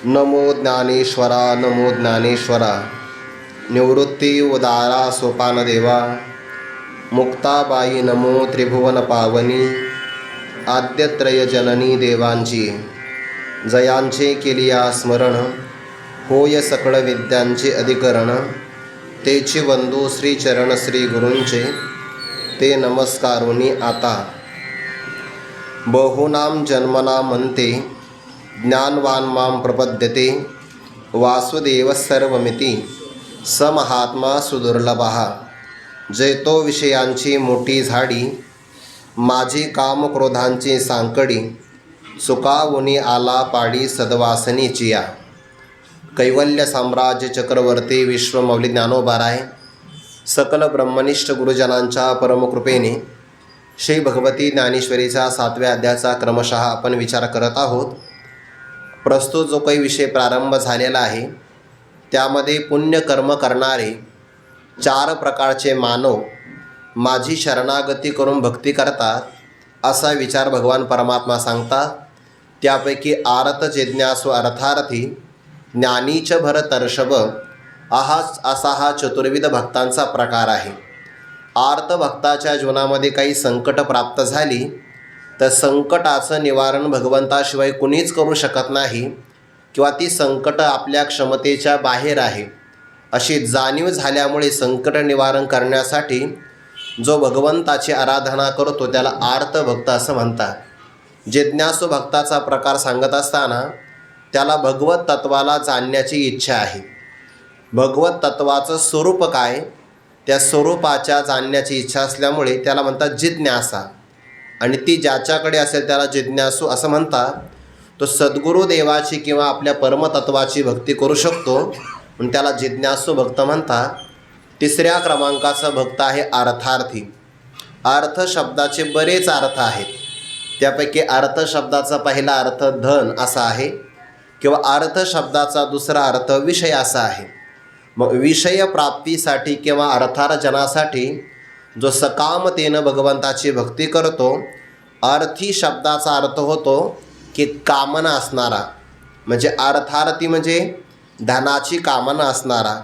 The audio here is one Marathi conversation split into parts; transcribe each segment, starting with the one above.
नमो ज्ञानेश्वरा नमो ज्ञानेश्वरा। निवृत्ती उदारा सोपान देवा। मुक्ताबाई नमो त्रिभुवन पावनी। आद्यत्रय जननी देवांची जयांचे केलिया स्मरण। होय सकळ विद्यांचे अधिकरण। तेची वंदू श्रीचरण श्री गुरूंचे ते नमस्कारोनी आता। बहुनाम जन्मना म्हणते ज्ञानवान मां प्रपद्यते। वासुदेव सर्वमिती स महात्मा सुदुर्लभः। जैतो विषयांची मोठी झाडी। माझी कामक्रोधांची सांकडी। सुकावुनी आला पाडी सद्वासनीचिया। कैवल्य साम्राज्य चक्रवर्ती विश्वमौली ज्ञानोबाराय सकल ब्रह्मनिष्ठ गुरुजनांच्या परमकृपेने श्री भगवती ज्ञानेश्वरीचा 7व्या अध्यायाचा क्रमशः आपण विचार करत आहोत। प्रस्तुत जो काही विषय प्रारंभ झालेला आहे त्यामध्ये पुण्यकर्म करणारे 4 प्रकारचे मानव माझी शरणागती करून भक्ती करतात असा विचार भगवान परमात्मा सांगतात। त्यापैकी आरत जिज्ञासु अर्थार्थी ज्ञानीच भरतर्षभ असा हा चतुर्विध भक्तांचा प्रकार आहे। आर्त भक्ताच्या जीवनामध्ये काही संकट प्राप्त झाली तर संकटाचं निवारण भगवंताशिवाय कुणीच करू शकत नाही किंवा ती संकट आपल्या क्षमतेच्या बाहेर आहे अशी जाणीव झाल्यामुळे संकट निवारण करण्यासाठी जो भगवंताची आराधना करतो त्याला आर्त भक्त असं म्हणतात। जिज्ञासू भक्ताचा प्रकार सांगत असताना त्याला भगवत तत्वाला जाणण्याची इच्छा आहे। भगवत तत्वाचं स्वरूप काय त्या स्वरूपाच्या जाणण्याची इच्छा असल्यामुळे त्याला म्हणतात जिज्ञासा। आणि ती ज्याच्याकडे असेल त्याला जिज्ञासू असं म्हणतात। तो सद्गुरू देवाची किंवा आपल्या परमतत्वाची भक्ती करू शकतो म्हणून त्याला जिज्ञासू भक्त म्हणतात। 3ऱ्या क्रमांकाचा भक्त आहे अर्थार्थी। अर्थ शब्दाचे बरेच अर्थ आहेत। त्यापैकी अर्थ शब्दाचा पहिला अर्थ धन असा आहे किंवा अर्थ शब्दाचा दुसरा अर्थ विषय असा आहे। मग विषय प्राप्तीसाठी किंवा अर्थार्जनासाठी जो सकामतेनं भगवंताची भक्ती करतो अर्थी शब्दाचा अर्थ होतो की कामना असणारा, म्हणजे अर्थार्थी म्हणजे धनाची कामना असणारा।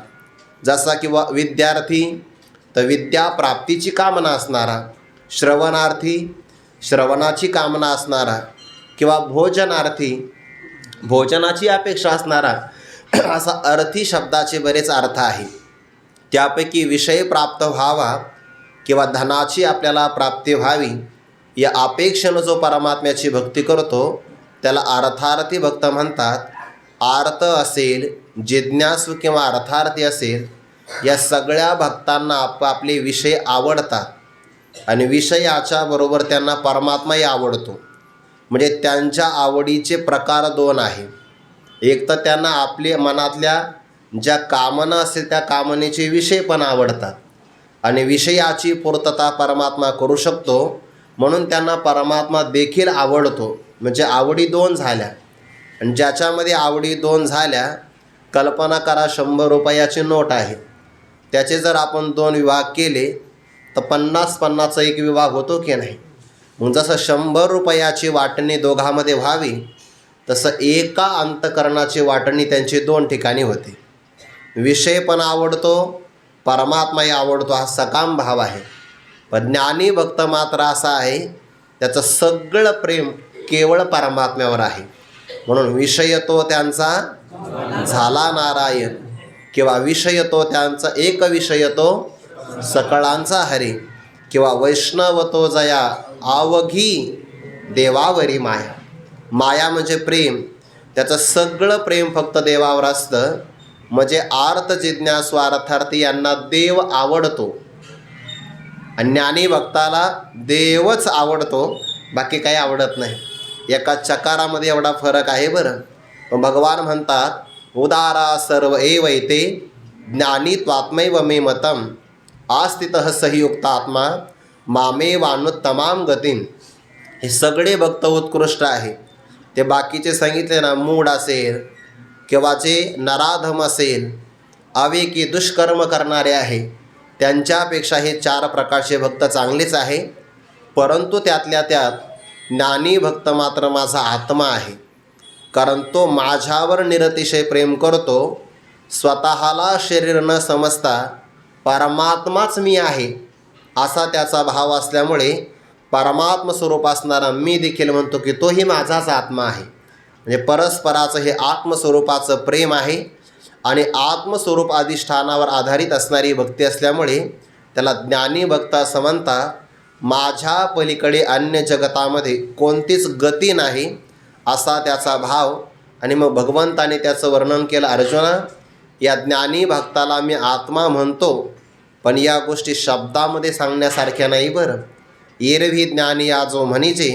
जसा किंवा विद्यार्थी तर विद्या प्राप्तीची कामना असणारा, श्रवणार्थी श्रवणाची कामना असणारा किंवा भोजनार्थी भोजनाची अपेक्षा असणारा असा अर्थी शब्दाचे बरेच अर्थ आहे। त्यापैकी विषय प्राप्त व्हावा किंवा धनाची आपल्याला प्राप्ती व्हावी या अपेक्षेनं जो परमात्म्याची भक्ती करतो त्याला अर्थार्थी भक्त म्हणतात। आर्त असेल जिज्ञासू किंवा अर्थार्थी असेल या सगळ्या भक्तांना आपापले विषय आवडतात आणि विषयाच्या बरोबर त्यांना परमात्माही आवडतो। म्हणजे त्यांच्या आवडीचे प्रकार 2 आहे। एक तर त्यांना आपल्या मनातल्या ज्या कामना असेल त्या कामनेचे विषय पण आवडतात आणि विषयाची पूर्तता परमात्मा करू शकतो म्हणून त्यांना परमात्मा देखील आवडतो। म्हणजे आवडी 2 झाल्या आणि ज्याच्यामध्ये आवडी 2 झाल्या कल्पना करा 100 रुपयाची नोट आहे त्याचे जर आपण 2 विभाग केले तर 50-50चा एक विभाग होतो की नाही। मग जसं 100 रुपयाची वाटणी दोघांमध्ये व्हावी तसं एका अंतकरणाची वाटणी त्यांची 2 ठिकाणी होते। विषय पण आवडतो परमात्माही आवडतो हा सकाम भाव आहे। पण ज्ञानी भक्त मात्र असा आहे त्याचं सगळं प्रेम केवळ परमात्म्यावर आहे म्हणून विषय तो त्यांचा झाला नारायण किंवा विषय तो त्यांचा एक विषय तो सकळांचा हरी किंवा वैष्णव तो जया आवघी देवावरी माया। माया म्हणजे प्रेम, त्याचं सगळं प्रेम फक्त देवावर असतं। म्हणजे आर्त जिज्ञासू अर्थार्थी यांना देव आवडतो आणि ज्ञानी भक्ताला देवच आवडतो बाकी काही आवडत नाही। एका चकारामध्ये एवढा फरक आहे बरं। भगवान म्हणतात उदारा सर्व एवैते ज्ञानी त्वात्मैव मे मतम आस्थितः सहियुक्तात्मा मामे वानुत्तमाम गतीम। हे सगळे भक्त उत्कृष्ट आहे। ते बाकीचे सांगितले ना मूढ असेल किंवा जे नराधम असेल अवेकी दुष्कर्म करणारे आहे त्यांच्यापेक्षा हे 4 प्रकारचे भक्त चांगलेच आहे। परंतु त्यातल्या त्यात ज्ञानी भक्त मात्र माझा आत्मा आहे कारण तो माझ्यावर निरतिशय प्रेम करतो. स्वतःला शरीर न समजता परमात्माच मी आहे असा त्याचा भाव असल्यामुळे परमात्म स्वरूप असणारा मी देखील म्हणतो की तोही माझाच आत्मा आहे. म्हणजे परस्पराचं हे आत्मस्वरूपाचं प्रेम आहे आणि आत्मस्वरूप अधिष्ठानावर आधारित असणारी भक्ती असल्यामुळे त्याला ज्ञानी भक्त असं म्हणतात. माझ्या पलीकडे अन्य जगतामध्ये कोणतीच गती नाही असा त्याचा भाव. आणि मग भगवंताने त्याचं वर्णन केलं, अर्जुना या ज्ञानी भक्ताला मी आत्मा म्हणतो, पण या गोष्टी शब्दामध्ये सांगण्यासारख्या नाही बरं. एरवी ज्ञानी या जो म्हणीचे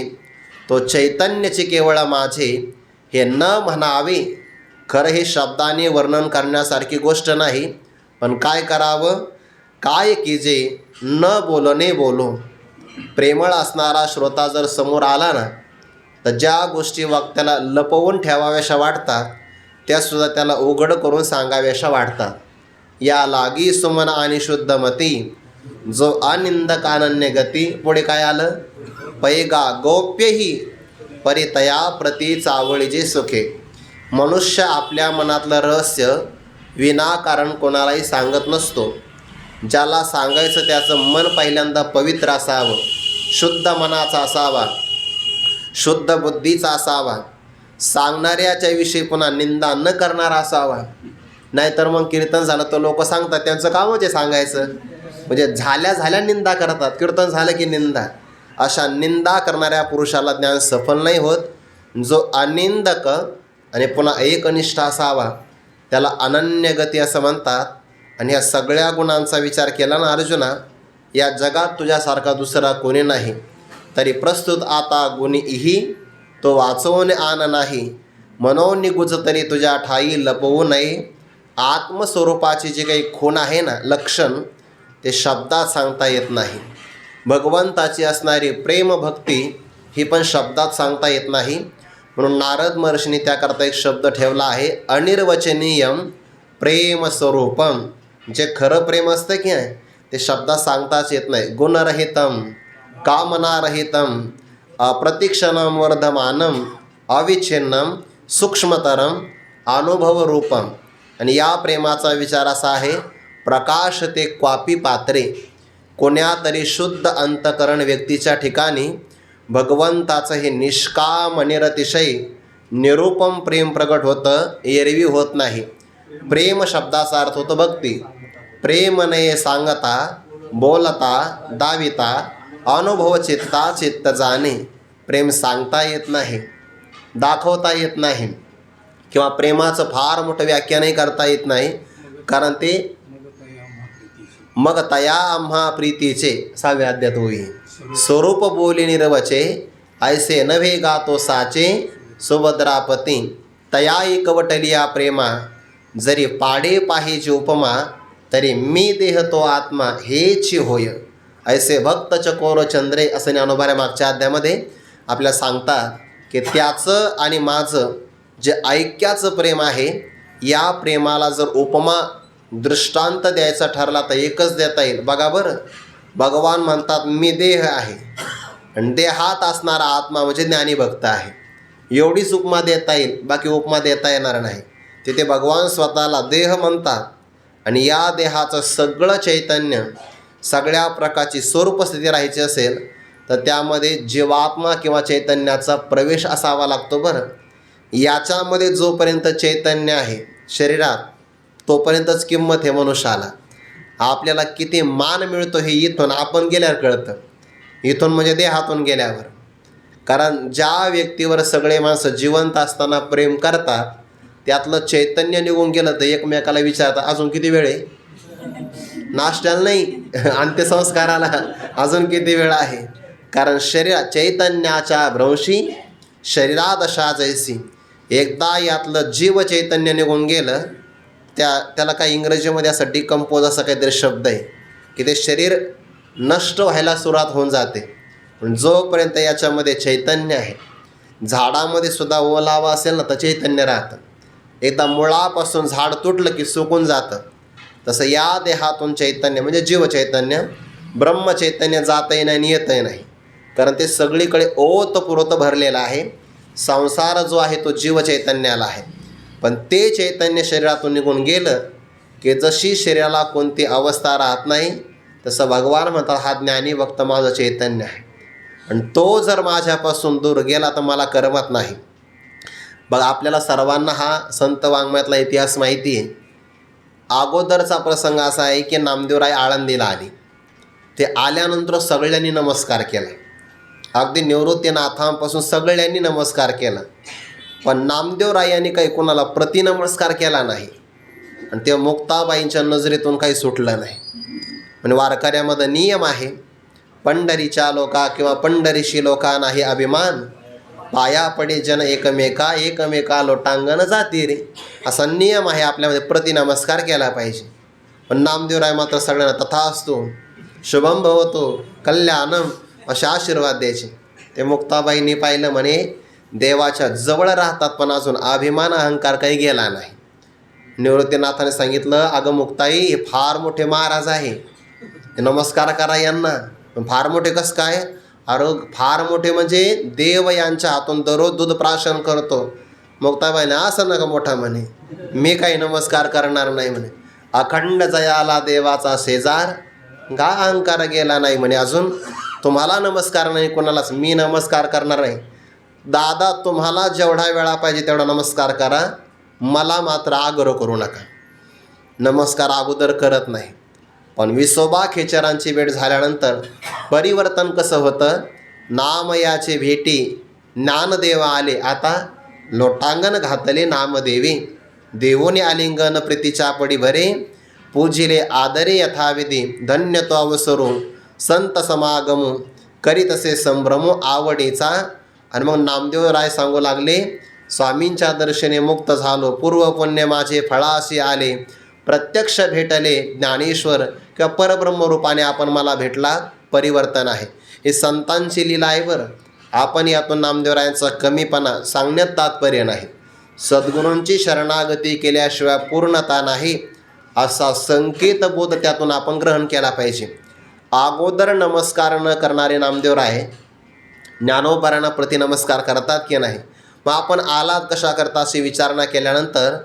तो चैतन्यचे केवळ माझे हे न म्हणावे. खरं हे शब्दाने वर्णन करण्यासारखी गोष्ट नाही, पण काय करावं, काय कीजे न बोलणे बोलो. प्रेमळ असणारा श्रोता जर समोर आला ना, तर ज्या गोष्टी वक्त्याला लपवून ठेवाव्याशा वाटतात त्यासुद्धा त्याला उघड करून सांगाव्याशा वाटतात. या लागी सुमन आणि शुद्धमती जो अनिंदक अनन्य गती. पुढे काय आलं, पैगा गौप्यही परितया प्रति चावळीचे सुखे. मनुष्य आपल्या मनातलं रहस्य विनाकारण कोणालाही सांगत नसतो. ज्याला सांगायचं त्याचं मन पहिल्यांदा पवित्र असावं, शुद्ध मनाचा असावा, शुद्ध बुद्धीचा असावा, सांगणाऱ्याच्या विषयी पुन्हा निंदा न करणारा असावा. नाहीतर मग कीर्तन झालं तर लोक सांगतात, त्यांचं कामच आहे सांगायचं, म्हणजे झाल्या निंदा करतात. कीर्तन झालं की निंदा. अशा निंदा करणाऱ्या पुरुषाला ज्ञान सफल नाही होत. जो अनिंदक आणि पुन्हा एकनिष्ठ असावा त्याला अनन्य गती असं म्हणतात. आणि या सगळ्या गुणांचा विचार केला ना अर्जुना, या जगात तुझ्यासारखा दुसरा कोणी नाही. तरी प्रस्तुत आता गुणीही तो वाचवून आण नाही. मनोनिगुज तरी तुझ्या ठाई लपवू नये. आत्मस्वरूपाची जी काही खूण आहे ना, लक्षण, ते शब्दात सांगता येत नाही. भगवंताची असणारी प्रेमभक्ती ही पण शब्दात सांगता येत नाही. म्हणून नारद महर्षींनी त्याकरता एक शब्द ठेवला आहे, अनिर्वचनीयम प्रेमस्वरूपम. जे खरं प्रेम असतं की नाही ते शब्दात सांगताच येत नाही. गुणरहितम, कामनारहितम, अप्रतिक्षणम वर्धमानम, अविच्छिन्नम, सूक्ष्मतरम, अनुभवरूपम. आणि या प्रेमाचा विचार असा आहे, प्रकाश ते क्वापी पात्रे. कोण्या तरी शुद्ध अंतकरण व्यक्तीच्या ठिकाणी भगवंताचं हे निष्काम निरतिशय निरूपम प्रेम प्रगट होतं, एरवी होत नाही. प्रेम शब्दाचा अर्थ होतो भक्ती. प्रेम नये सांगता, बोलता, दाविता, अनुभव चित्ता चित्त जाणे. प्रेम सांगता येत नाही, दाखवता येत नाही, किंवा प्रेमाचं फार मोठं व्याख्यानही करता येत नाही. कारण ते मग तया आम्हा प्रीतीचे 6व्या अध्यायात होई. स्वरूप बोली निरवचे ऐसे नव्हे गातो साचे सुभद्रापती. तया एकवटलिया प्रेमा जरी पाडे पाहिजे उपमा तरी मी देह तो आत्मा हेची होय. ऐसे भक्त चकोर चंद्रे असं ज्ञानोबाऱ्या मागच्या अध्यायामध्ये आपल्याला सांगतात की त्याचं आणि माझं जे ऐक्याचं प्रेम आहे, या प्रेमाला जर उपमा दृष्टांत द्यायचा ठरला तर एकच देता येईल. बघा बरं, भगवान म्हणतात मी देह आहे आणि देहात असणारा आत्मा म्हणजे ज्ञानी भक्त आहे. एवढीच उपमा देता येईल, बाकी उपमा देता येणार नाही. तिथे भगवान स्वतःला देह म्हणतात आणि या देहाचं सगळं चैतन्य, सगळ्या प्रकारची स्वरूपस्थिती राहायची असेल तर त्यामध्ये जीवात्मा किंवा चैतन्याचा प्रवेश असावा लागतो. बरं, याच्यामध्ये जोपर्यंत चैतन्य आहे शरीरात तोपर्यंतच किंमत आहे मनुष्याला. आपल्याला किती मान मिळतो हे इथून आपण गेल्यावर कळतं. इथून म्हणजे देहातून गेल्यावर. कारण ज्या व्यक्तीवर सगळे माणसं जिवंत असताना प्रेम करतात त्यातलं चैतन्य निघून गेलं तर एकमेकाला विचारतात अजून किती वेळ आहे, नाश्त्याला नाही, अंत्यसंस्काराला अजून किती वेळ आहे. कारण चैतन्याच्या भ्रंशी शरीरादशा जैसी. एकदा यातलं जीव चैतन्य निघून गेलं त्याला काय इंग्रजीमध्ये असं डिकम्पोज असा काहीतरी शब्द आहे की ते शरीर नष्ट व्हायला सुरुवात होऊन जाते. पण जोपर्यंत याच्यामध्ये चैतन्य आहे, झाडामध्ये सुद्धा ओलावा असेल ना तर चैतन्य राहतं. एकदा मुळापासून झाड तुटलं की सुकून जातं. तसं या देहातून चैतन्य म्हणजे जीवचैतन्य, ब्रह्मचैतन्य जातही नाही आणि येतही नाही. कारण ते सगळीकडे ओतपुरोत भरलेलं आहे. संसार जो आहे तो जीव चैतन्याला आहे, पण ते चैतन्य शरीरातून निघून गेलं की जशी शरीराला कोणती अवस्था राहत नाही, तसं भगवान म्हणतात हा ज्ञानी भक्त माझं चैतन्य आहे, आणि तो जर माझ्यापासून दूर गेला तर मला करमत नाही. बघा, आपल्याला सर्वांना हा संत वाङ्मयातला इतिहास माहिती आहे. अगोदरचा प्रसंग असा आहे की नामदेवराय आळंदीला आले. ते आल्यानंतर सगळ्यांनी नमस्कार केला. अगदी निवृत्तीनाथांपासून सगळ्यांनी नमस्कार केला, पण नामदेवरायांनी काही कोणाला प्रतिनमस्कार केला नाही, आणि ते मुक्ताबाईंच्या नजरेतून काही सुटलं नाही. म्हणजे वारकऱ्यामध्ये नियम आहे, पंढरीच्या लोका किंवा पंढरीशी लोका नाही अभिमान, पाया पडे जन एकमेका, एकमेका लोटांगण जाती रे, असा नियम आहे. आपल्यामध्ये प्रतिनमस्कार केला पाहिजे. पण नामदेवराय मात्र सगळ्यांना तथास्तु, शुभम भवतो, कल्याणम असे आशीर्वाद द्यायचे. ते मुक्ताबाईंनी पाहिलं, म्हणे देवाच्या जवळ राहतात पण अजून अभिमान अहंकार काही गेला नाही. निवृत्तीनाथाने सांगितलं, अगं मुक्ताई, हे फार मोठे महाराज आहे, नमस्कार करा यांना. फार मोठे कसं काय? अरे फार मोठे म्हणजे देव यांच्या हातून दररोज दूध प्राशन करतो. मुक्ताबाईने असं नका मोठा म्हणे, मी काही नमस्कार करणार नाही म्हणे. अखंड जयाला देवाचा शेजार, का अहंकार गेला नाही म्हणे. अजून तुम्हाला नमस्कार नाही कोणालाच, मी नमस्कार करणार नाही. दादा तुम्हाला जेवढा वेळा पाहिजे तेवढा नमस्कार करा, मला मात्र आग्रह करू नका. नमस्कार अगोदर करत नाही. पण विसोबा खेचरांची भेट झाल्यानंतर परिवर्तन कसं होतं? नामयाचे भेटी ज्ञानदेव आले, आता लोटांगण घातले नामदेवी. देवोनी आलिंगन प्रीतीच्या पडी भरे, पूजिले आदरे यथाविधी. धन्य तो अवसरू संत समागमू, करीत असे संभ्रमू आवडीचा. आणि मग नामदेवराय सांगू लागले, स्वामींच्या दर्शने मुक्त झालो, पूर्व पुण्य माझे फळाशी आले. प्रत्यक्ष भेटले ज्ञानेश्वर किंवा परब्रह्म रूपाने आपण मला भेटला. परिवर्तन आहे, हे संतांची लीला आहे. बरं, आपण यातून नामदेवरायांचा कमीपणा सांगण्यात तात्पर्य नाही. सद्गुरूंची शरणागती केल्याशिवाय पूर्णता नाही, असा संकेत बोध त्यातून आपण ग्रहण केला पाहिजे. अगोदर नमस्कार न करणारे नामदेवराय ज्ञानोबारांना प्रतिनमस्कार करतात की नाही? मग आपण आलात कशा करता अशी विचारणा केल्यानंतर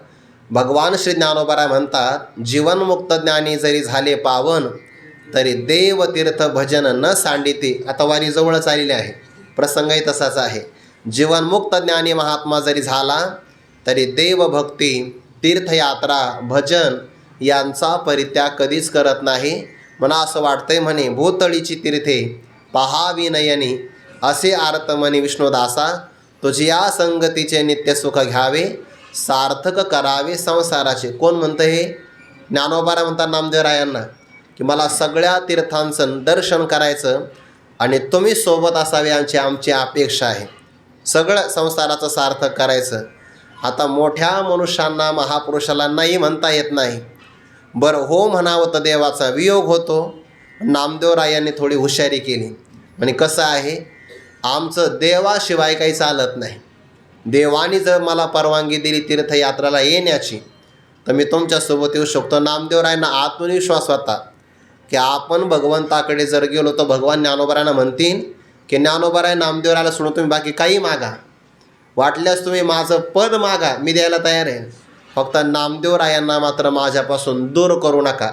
भगवान श्री ज्ञानोबाराय म्हणतात, जीवनमुक्त ज्ञानी जरी झाले पावन, तरी देवतीर्थ भजन न सांडिते. आता वारी जवळच आलेली आहे, प्रसंगही तसाच आहे. जीवनमुक्त ज्ञानी महात्मा जरी झाला तरी देवभक्ती, तीर्थयात्रा, भजन यांचा परित्याग कधीच करत नाही. मला असं वाटतंय म्हणे, भूतळीची तीर्थे पहावी नयनी, असे आर्त म्हणे विष्णुदासा. तुझी या संगतीचे नित्य सुख घ्यावे, सार्थक करावे संसाराचे. कोण म्हणतं हे? ज्ञानोबारा म्हणतात नामदेवरायांना की मला सगळ्या तीर्थांचं दर्शन करायचं आणि तुम्ही सोबत असावे यांची आमची अपेक्षा आहे. सगळं संसाराचं सार्थक करायचं. आता मोठ्या मनुष्यांना, महापुरुषाला नाही म्हणता येत नाही. बरं हो म्हणावं तर देवाचा वियोग होतो. नामदेवरायांनी थोडी हुशारी केली. म्हणजे कसं आहे, आमचं देवाशिवाय काही चालत नाही. देवानी जर मला परवानगी दिली तीर्थयात्राला येण्याची तर मी तुमच्यासोबत येऊ शकतो. नामदेवरायांना आत्मविश्वास होता की आपण भगवंताकडे जर गेलो तर भगवान ज्ञानोबारायांना म्हणतील की ज्ञानोबाराय नामदेवरायाला सोडून तुम्ही बाकी काही मागा, वाटल्यास तुम्ही माझं पद मागा, मी द्यायला तयार आहे, फक्त नामदेवरायांना मात्र माझ्यापासून दूर करू नका,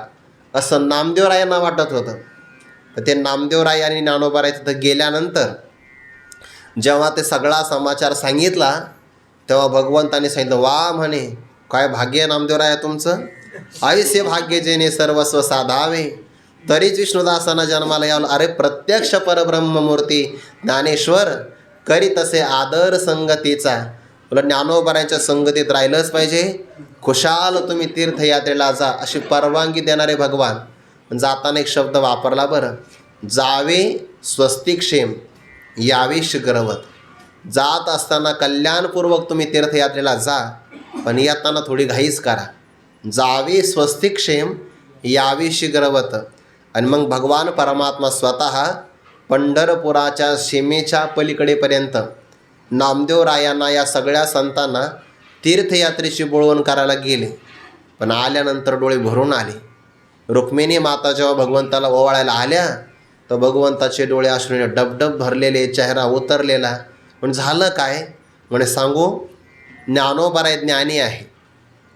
असं नामदेवरायांना वाटत होतं. तर ते नामदेवराय आणि ज्ञानोबाराय तिथं गेल्यानंतर जेव्हा ते सगळा समाचार सांगितला तेव्हा भगवंताने सांगितलं, वा म्हणे, काय भाग्य नामदेवराय तुमचं, ऐसे भाग्य जेणे सर्वस्व साधावे, तरीच विष्णुदासांना जन्माला यावं. अरे प्रत्यक्ष परब्रह्ममूर्ती ज्ञानेश्वर करीत असे आदर संगतीचा. तुला ज्ञानोबारायांच्या संगतीत राहिलंच पाहिजे. खुशाल तुम्ही तीर्थयात्रेला जा अशी परवानगी देणारे भगवान. जाताना एक शब्द वापरला बरं, जावे स्वस्तिक्षेम यावे शीघ्रवत. जात असताना कल्याणपूर्वक तुम्ही तीर्थयात्रेला जा, पण येताना थोडी घाईच करा. जावे स्वस्तिक्षेम यावे शीघ्रवत. आणि मग भगवान परमात्मा स्वतः पंढरपुराच्या सीमेच्या पलीकडेपर्यंत नामदेवरायांना, या सगळ्या संतांना तीर्थयात्रेची बोळवण करायला गेले. पण आल्यानंतर डोळे भरून आले. रुक्मिणी माता जेव्हा भगवंताला ओवाळायला आल्या तर भगवंताचे डोळे अश्रूने डबडब भरलेले, चेहरा उतरलेला. पण झालं काय? म्हणे सांगू, ज्ञानोबाराय ज्ञानी आहे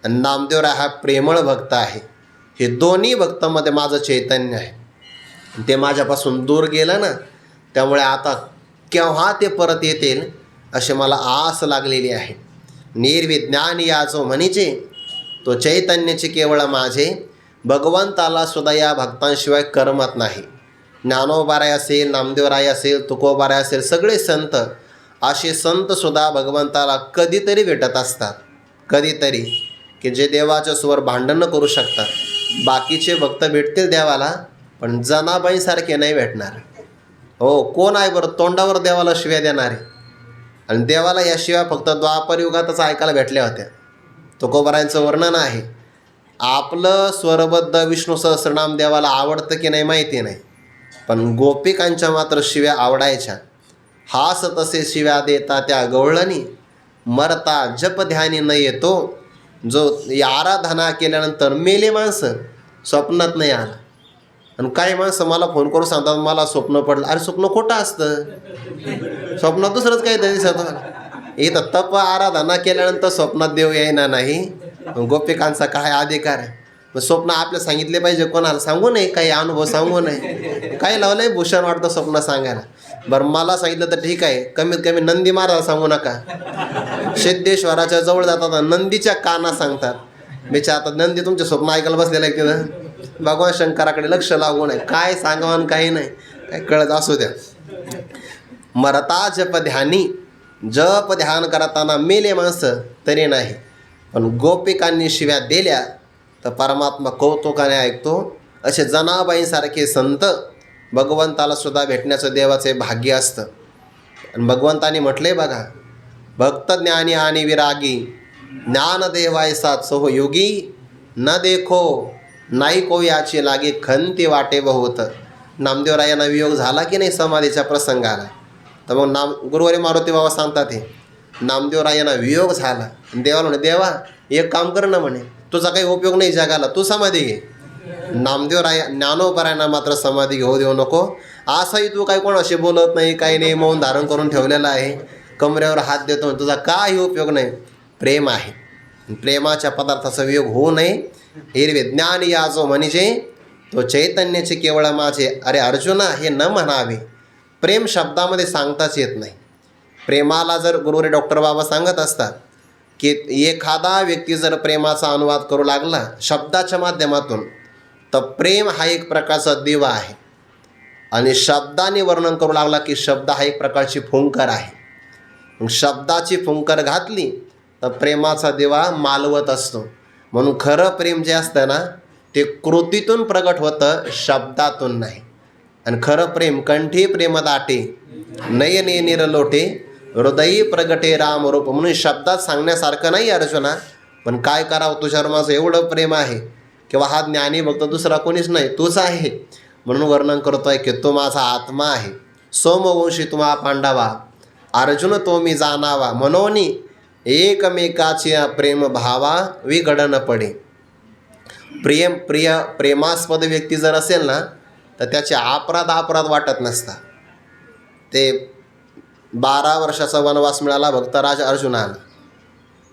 आणि नामदेवराय हा प्रेमळ भक्त आहे. हे दोन्ही भक्तामध्ये माझं चैतन्य आहे. ते माझ्यापासून दूर गेलं ना, त्यामुळे आता केव्हा ते परत येतील असे मला आस लागलेली आहे. निर्विज्ञान या जो म्हणीचे, तो चैतन्याचे केवळ माझे, भगवंताला सुद्धा या भक्तांशिवाय करमत नाही. ज्ञानोबाराय असेल, नामदेवराय असेल, तुकोबाराय असेल, सगळे संत, असे संतसुद्धा भगवंताला कधीतरी भेटत असतात. कधीतरी, की जे देवाच्या समोर भांडण करू शकतात. बाकीचे भक्त भेटतील देवाला, पण जनाबाईंसारखे नाही भेटणार. हो, कोण आहे बरं तोंडावर देवाला शिव्या देणारे? आणि देवाला या शिव्या फक्त द्वापर युगातच ऐकायला भेटल्या होत्या. तुकोबारायांचं वर्णन आहे, आपलं स्वरबद्ध विष्णू सहस्रनाम देवाला आवडतं की नाही माहिती नाही, पण गोपिकांच्या मात्र शिव्या आवडायच्या. हास तसे शिव्या देता त्या गवळणी, मरता जप ध्यानी न येतो. जो आराधना केल्यानंतर मेले माणसं स्वप्नात नाही आलं. आणि काही माणसं मला फोन करून सांगतात मला स्वप्न पडलं. अरे स्वप्न खोटं असतं, स्वप्नात दुसरंच काहीतरी दिसतं. इथं तप आराधना केल्यानंतर स्वप्नात देव येईना नाही. गोपिकांचा काय अधिकार आहे? मग स्वप्न आपल्या सांगितले पाहिजे, कोणाला सांगू नये, काही अनुभव सांगू नये. काही लावलंय भूषण वाटतं स्वप्न सांगायला. बरं मला सांगितलं तर ठीक आहे, कमीत कमी नंदी महाराज सांगू नका. सिद्धेश्वराच्या जवळ जातात नंदीच्या काना सांगतात. बेचा आता नंदी तुमचे स्वप्न ऐकायला बसलेलं आहे तिथं. भगवान शंकराकडे लक्ष लागू नये, काय सांगावं काही नाही, काय कळत असू द्या. मरता जप ध्यानी, जप ध्यान करताना मेले माणसं तरी नाही, पण गोपिकांनी शिव्या दिल्या तर परमात्मा कौतुकाने ऐकतो. असे जनाबाईंसारखे संत भगवंताला सुद्धा भेटण्याचं देवाचे भाग्य असतं. आणि भगवंतानी म्हटले बघा, भक्त ज्ञानी आणि विरागी, ज्ञानदेवायसा सोहयोगी, न देखो नाही को याची लागे, खंती वाटे बहुत. नामदेवरायांना वियोग झाला की नाही समाधीच्या प्रसंगाला, तर मग गुरुवारी मारुती बाबा सांगतात, हे नामदेवरायांना वियोग झाला. देवाला म्हणे, देवा एक काम कर ना म्हणे, तुझा काही उपयोग नाही जगाला, तू समाधी घे. नामदेवराय ज्ञानोबारायांना मात्र समाधी घेऊ देऊ नको. असंही तू काही कोणाशी बोलत नाही, काही नाही, मौन धारण करून ठेवलेलं आहे, कमरेवर हात देतो, तुझा काही उपयोग नाही. प्रेम आहे, प्रेमाच्या पदार्थाचा वियोग होऊ नये. हिरवे ज्ञान या जो म्हणजे, तो चैतन्याचे केवळ माझे. अरे अर्जुना, हे न म्हणावे. प्रेम शब्दामध्ये सांगताच येत नाही. प्रेमाला जर गुरुवारी डॉक्टर बाबा सांगत असतात की एखादा व्यक्ती जर प्रेमाचा अनुवाद करू लागला शब्दाच्या माध्यमातून, तर प्रेम हा एक प्रकारचा दिवा आहे. आणि शब्दाने वर्णन करू लागला की शब्द हा एक प्रकारची फुंकर आहे. मग शब्दाची फुंकर घातली तर प्रेमाचा दिवा मालवत असतो. म्हणून खरं प्रेम जे असतं ना, ते कृतीतून प्रगट होतं, शब्दातून नाही. आणि खरं प्रेम कंठी प्रेम दाटे, नयने निरलोटे, हृदयी प्रगटे राम रूप. म्हणून शब्दात सांगण्यासारखं नाही अर्जुना, पण काय करावं, तुझ्यावर माझं एवढं प्रेम आहे किंवा हा ज्ञानी भक्त दुसरा कोणीच नाही, तूच आहे. म्हणून वर्णन करतोय की तो माझा आत्मा आहे. सोमवंशी तुम्हा पांडवा, अर्जुन तो मी जाणावा, मनोनी एकमेकाची प्रेम भावा विघडन पडे. प्रेमास्पद व्यक्ती जर असेल ना, तर त्याचे अपराध वाटत नसतात. ते 12 वर्षाचा वनवास मिळाला भक्तराज अर्जुनाला.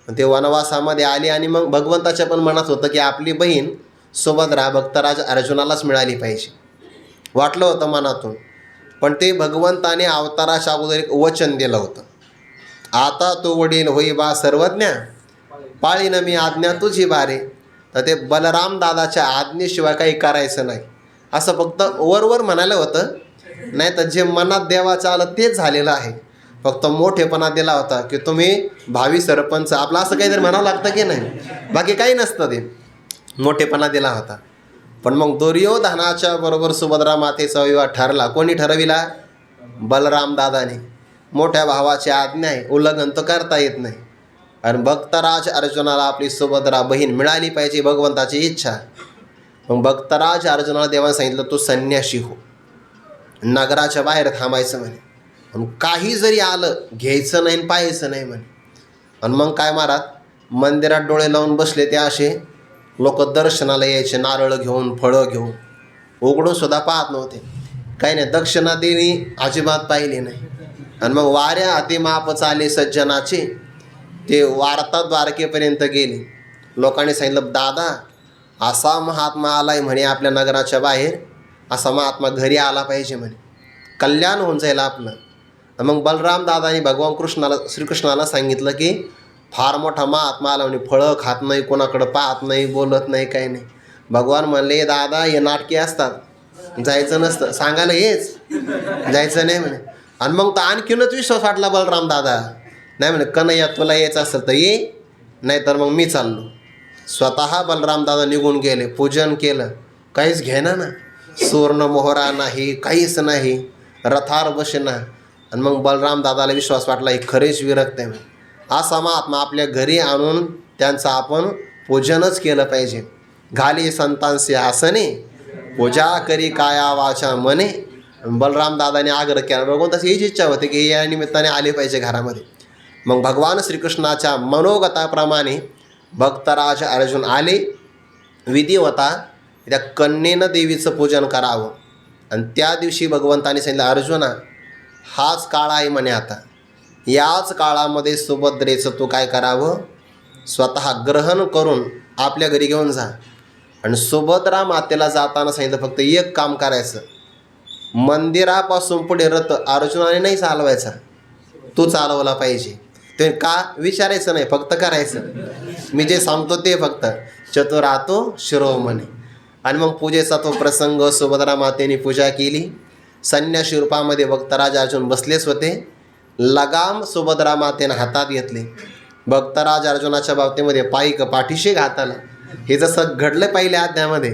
ते वनवासामध्ये आली आणि मग भगवंताच्या पण मनात होतं की आपली बहीण सुभद्रा भक्तराज अर्जुनालाच मिळाली पाहिजे, वाटलं होतं मनातून. पण ते भगवंताने अवताराच्या अगोदर एक वचन दिलं होतं, आता तू वडील होई बा सर्वज्ञ, पाळीन मी आज्ञा तुझी बारे. तर ते बलराम दादाच्या आज्ञेशिवाय काही करायचं नाही, असं फक्त वर म्हणायला होतं. नाही तर जे मनात देवाचं आलं तेच झालेलं आहे. फक्त मोठेपणा दिला होता की तुम्ही भावी सरपंच, आपलं असं काहीतरी म्हणावं लागतं की नाही, बाकी काही नसतं. ते मोठेपणा दिला होता. पण मग दुर्योधनाच्या बरोबर सुभद्रा मातेचा विवाह ठरला. कोणी ठरविला? बलराम दादाने. मोठ्या भावाची आज्ञा आहे, उल्लंघन तर करता येत नाही. आणि भक्तराज अर्जुनाला आपली सुभद्रा बहीण मिळाली पाहिजे, भगवंताची इच्छा. मग भक्तराज अर्जुनाला देवाने सांगितलं, तू संन्याशी हो, नगराच्या बाहेर थांबायचं म्हणे. आणि काही जरी आलं घ्यायचं नाही, पाहायचं नाही म्हणे. आणि मग काय महाराज, मंदिरात डोळे लावून बसले ते असे लोक दर्शनाला यायचे, नारळ घेऊन, फळं घेऊन, उघडून सुद्धा पाहत नव्हते. काही नाही, दक्षिणा देणी अजिबात पाहिली नाही. आणि मग वाऱ्या हाती माप चाले सज्जनाचे, ते वार्ता द्वारकेपर्यंत गेली. लोकांनी सांगितलं, दादा असा महात्मा आलाय म्हणे आपल्या नगराच्या बाहेर, असा महात्मा घरी आला पाहिजे म्हणे, कल्याण होऊन जाईल आपलं. मग बलराम दादानी भगवान श्रीकृष्णाला सांगितलं की फार मोठा महात्मा आला म्हणे, फळं खात नाही, कोणाकडं पाहत नाही, बोलत नाही, काही नाही. भगवान म्हणले, दादा हे नाटके असतात, जायचं नसतं, सांगायला हेच जायचं नाही म्हणे. आणि मग तर आणखीनच विश्वास वाटला बलराम दादा. नाही म्हणे, कन्हैया तुला यायचं असेल तर ये, नाही तर मग मी चाललो. स्वतः बलराम दादा निघून गेले, पूजन केलं, काहीच घेणं ना, सुवर्ण मोहरा नाही, काहीच नाही, रथार बसना. आणि मग बलराम दादाला विश्वास वाटला, ही खरेच विरक्त आहे. असा महात्मा आपल्या घरी आणून त्यांचं आपण पूजनच केलं पाहिजे. घाली संतांचे आसने, पूजा करी काया वाचा मने. बलराम दादाने आग्रह केला, बघून तशी हीच इच्छा होती की या निमित्ताने आले पाहिजे घरामध्ये. मग भगवान श्रीकृष्णाच्या मनोगताप्रमाणे भक्तराज अर्जुन आले. विधी होता त्या कन्येनं देवीचं पूजन करावं. आणि त्या दिवशी भगवंताने सांगितलं, अर्जुना हाच काळ आहे म्हणे, आता याच काळामध्ये सुभद्रेचं तू काय करावं, स्वतः ग्रहण करून आपल्या घरी घेऊन जा. आणि सुभद्रा मातेला जाताना सांगितलं, फक्त एक काम करायचं, मंदिरापासून पुढे रथ अर्जुनाने नाही चालवायचा, तू चालवला पाहिजे. ते का विचारायचं नाही, फक्त करायचं, मी जे सांगतो ते फक्त. चतुरातो शिरोमणी. आणि मग पूजेचा तो प्रसंग, सुभद्रा मातेने पूजा केली. संन्यासी रूपामध्ये भक्तराज अर्जुन बसलेच होते. लगाम सुभद्रा मातेने हातात घेतले. भक्तराज अर्जुनाच्या बाबतीमध्ये पायीक पाठीशी घाताला. हे जसं घडलं पहिल्या अध्यायामध्ये,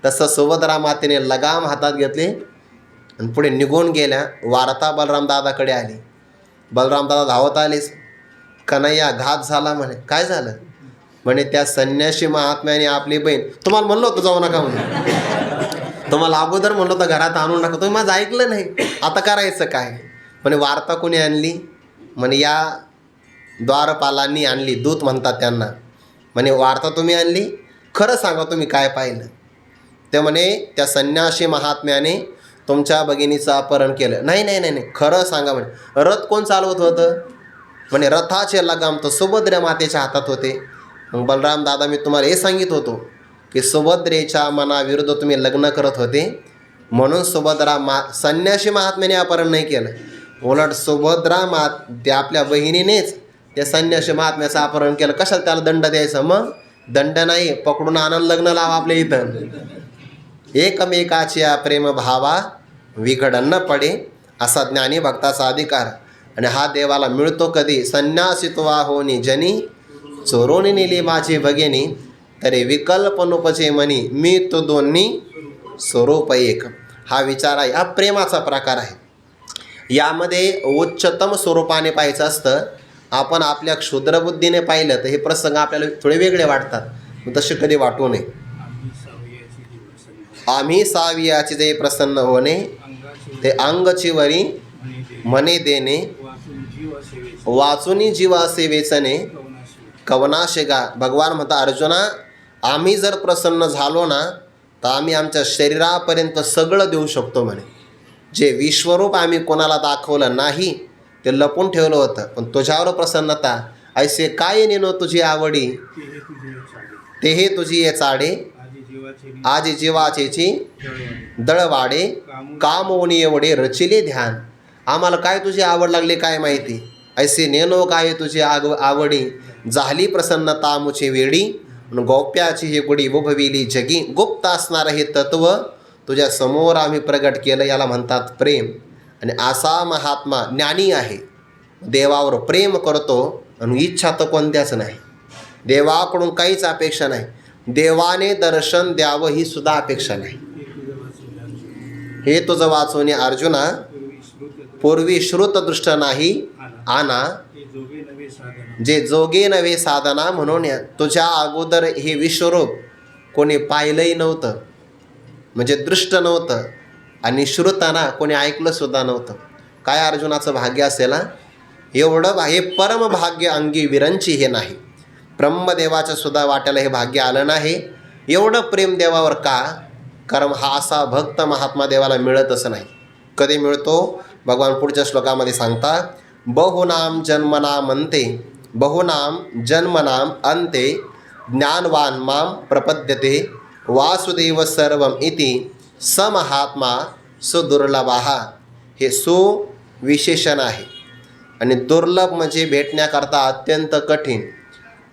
तसं सुभद्रा मातेने लगाम हातात घेतले आणि पुढे निघून गेल्या. वार्ता बलराम दादाकडे आली. बलराम दादा धावत आलेच, कन्हैया घात झाला म्हणे. काय झालं म्हणे, त्या संन्यासी महात्म्याने आपली बहीण, तुम्हाला म्हणलं होतं जाऊ नका म्हणून, तुम्हाला अगोदर म्हणलं होतं घरात आणू नका, तुम्ही माझं ऐकलं नाही, आता करायचं काय म्हणे. वार्ता कोणी आणली म्हणे, या द्वारपालांनी आणली, दूत म्हणतात त्यांना. म्हणे वार्ता तुम्ही आणली, खरं सांगा तुम्ही काय पाहिलं. ते म्हणे, त्या संन्यासी महात्म्याने तुमच्या भगिनीचं अपहरण केलं. नाही नाही नाही नाही, खरं सांगा म्हणे. रथ कोण चालवत होतं म्हणे, रथाचे लगाम तर सुभद्रा मातेच्या हातात होते. मग बलराम दादा, मी तुम्हाला हे सांगित होतो की सुभद्रेच्या मनाविरुद्ध तुम्ही लग्न करत होते, म्हणून संन्यासी महात्म्याने अपहरण नाही केलं. उलट सुभद्रा त्या आपल्या बहिणीनेच त्या संन्यासी महात्म्याचं अपहरण केलं. कशाला त्याला दंड द्यायचा? मग दंड नाही, पकडून आणून लग्न लावा आपल्या इथं. एकमेकाच्या प्रेम भावा विघडन न पडे, असा ज्ञानी भक्ताचा अधिकार. आणि हा देवाला मिळतो कधी, संन्यासित्वा होनी जनी, चोरोनी नेली माझी भगिनी, तरी विकल्प नुपचे मनी, मी तो दोन्ही स्वरूप एक. हा विचार आहे, हा प्रेमाचा प्रकार आहे. यामध्ये उच्चतम स्वरूपाने पाहायचं असतं. आपण आपल्या क्षुद्रबुद्धीने पाहिलं तर हे प्रसंग आपल्याला थोडे वेगळे वाटतात, तसे कधी वाटू नये. आम्ही सावियाची जे प्रसन्न होणे, ते अंगची वरी मने देणे, वाचुनी जीवा सेवेचने कवनाशे गा. भगवान म्हणता, अर्जुना आम्ही जर प्रसन्न झालो ना, तर आम्ही आमच्या शरीरापर्यंत सगळं देऊ शकतो म्हणे. जे विश्वरूप आम्ही कोणाला दाखवलं नाही, ते लपून ठेवलं होतं, पण तुझ्यावर प्रसन्नता. ऐसे काय नेनो तुझी आवडी, ते हे तुझी ये चाडे, आजी जीवाचेची दळवाडे, कामोनी एवढे रचिले ध्यान. आम्हाला काय तुझी आवड लागली काय माहिती, ऐसे नेनो काय तुझी आवडी, झाली प्रसन्नता मुची वेडी, गोप्याची ही गुढी उभविली जगी. गुप्त असणारं हे तत्व तुझ्या समोर आम्ही प्रगट केलं, याला म्हणतात प्रेम. आणि असा महात्मा ज्ञानी आहे, देवावर प्रेम करतो आणि इच्छा तर कोणत्याच नाही, देवाकडून काहीच अपेक्षा नाही. देवाने दर्शन द्यावं ही सुद्धा अपेक्षा नाही. हे तुझं वाचवणे अर्जुना, पूर्वी श्रुत दृष्ट नाही आना, जे जोगे नव्हे साधना. म्हणून तुझ्या अगोदर हे विश्वरूप कोणी पाहिलंही नव्हतं, म्हणजे दृष्ट नव्हतं, आणि श्रुताना कोणी ऐकलं सुद्धा नव्हतं. काय अर्जुनाचं भाग्य असेल हा, एवढं हे परम भाग्य अंगी विरंची हे नाही. ब्रह्मदेवाच्या सुद्धा वाट्याला हे भाग्य आलं नाही. एवढं प्रेम देवावर का? कारण हा असा भक्त महात्मा देवाला मिळतच नाही. कधी मिळतो? भगवान पुढच्या श्लोकामध्ये सांगतात, बहुनाम जन्मनाम अंते बहुनाम जन्मनाम अंते ज्ञानवान माम प्रपद्यते वासुदेव सर्वम इति स महात्मा सुदुर्लभः. हे सुविशेषण आहे आणि दुर्लभ म्हणजे भेटण्याकरता अत्यंत कठीण.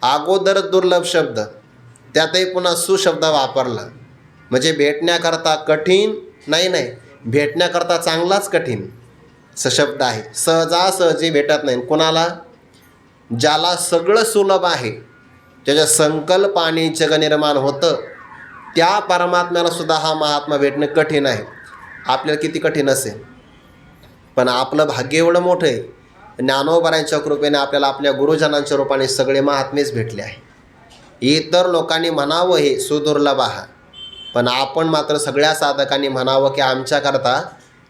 अगोदर दुर्लभ शब्द, त्यातही पुन्हा सुशब्द वापरला म्हणजे भेटण्याकरता कठीण नाही, भेटण्याकरता चांगलाच कठीण सशब्द आहे. सहजासहजी भेटत नाही. कुणाला? ज्याला सगळं सुलभ आहे, त्याच्या संकल्पाने जग निर्माण होतं, त्या परमात्म्याला सुद्धा हा महात्मा भेटणं कठीण आहे. आपल्याला किती कठीण असेल, पण आपलं भाग्य एवढं मोठं आहे, ज्ञानोबारांच्या कृपेने आपल्याला आपल्या गुरुजनांच्या रूपाने सगळे महात्मेच भेटले आहे. इतर लोकांनी म्हणावं हे सुदुर्लभ आहे, पण आपण मात्र सगळ्या साधकांनी म्हणावं की आमच्याकरता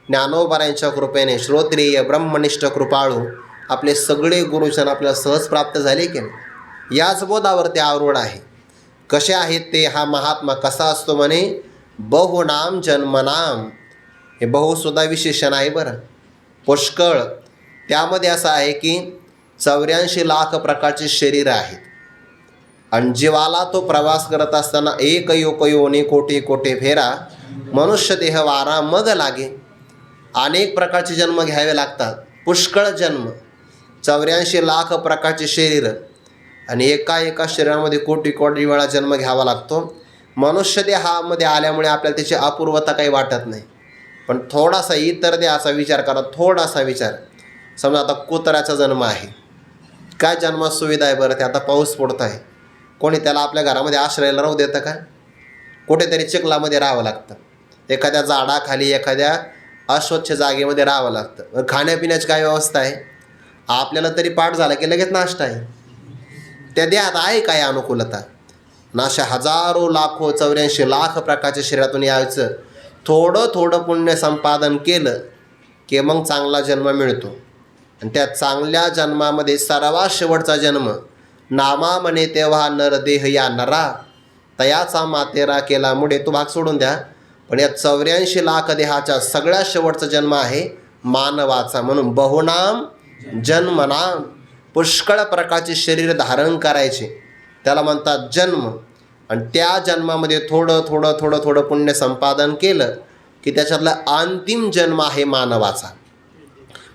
ज्ञानोबारांच्या कृपेने श्रोत्रिय ब्रह्मनिष्ठ कृपाळू आपले सगळे गुरुजन आपल्याला सहज प्राप्त झाले की नाही. याच बोधावर ते आरूढ आहे. कसे आहेत ते? हा महात्मा कसा असतो म्हणे, बहुनाम जन्मनाम. हे बहुसुद्धा विशेषण आहे बरं, पुष्कळ. त्यामध्ये असं आहे की 84 लाख प्रकारचे शरीर आहेत आणि जीवाला तो प्रवास करत असताना एक योनी कोटी कोटी फेरा मनुष्य देह वारा मग लागे. अनेक प्रकारचे जन्म घ्यावे लागतात, पुष्कळ जन्म, 84 लाख प्रकारचे शरीर आणि एका शरीरामध्ये कोटी कोटी वेळा जन्म घ्यावा लागतो. मनुष्य देहामध्ये आल्यामुळे आपल्याला त्याची अपूर्वता काही वाटत नाही. पण थोडासा इतर देहाचा विचार करा, थोडासा विचार. समजा आता कुत्र्याचा जन्म आहे, काय जन्मात सुविधा आहे बरं? ते आता पाऊस पडतो आहे, कोणी त्याला आपल्या घरामध्ये आश्रयाला राहू देतं का? कुठेतरी चिखलामध्ये राहावं लागतं, एखाद्या झाडाखाली एखाद्या अस्वच्छ जागेमध्ये राहावं लागतं. खाण्यापिण्याची काय व्यवस्था आहे? आपल्याला तरी पाठ झाला की लगेच नाश्ता आहे. त्या देहात आहे काय अनुकूलता? नाशा हजारो लाखो 84 लाख प्रकारच्या शरीरातून यायचं. थोडं थोडं पुण्य संपादन केलं की मग चांगला जन्म मिळतो. आणि त्या चांगल्या जन्मामध्ये सर्वात शेवटचा जन्म, नामा म्हणे तेव्हा नरदेह या नरा तयाचा मातेरा केला मुळे. तो भाग सोडून द्या, पण या 84 लाख देहाचा सगळ्यात शेवटचा जन्म आहे मानवाचा. म्हणून बहुनाम जन्मनाम, पुष्कळ प्रकारचे शरीर धारण करायचे, त्याला म्हणतात जन्म. आणि त्या जन्मामध्ये थोडं थोडं थोडं थोडं पुण्य संपादन केलं की त्याच्यातला अंतिम जन्म आहे मानवाचा.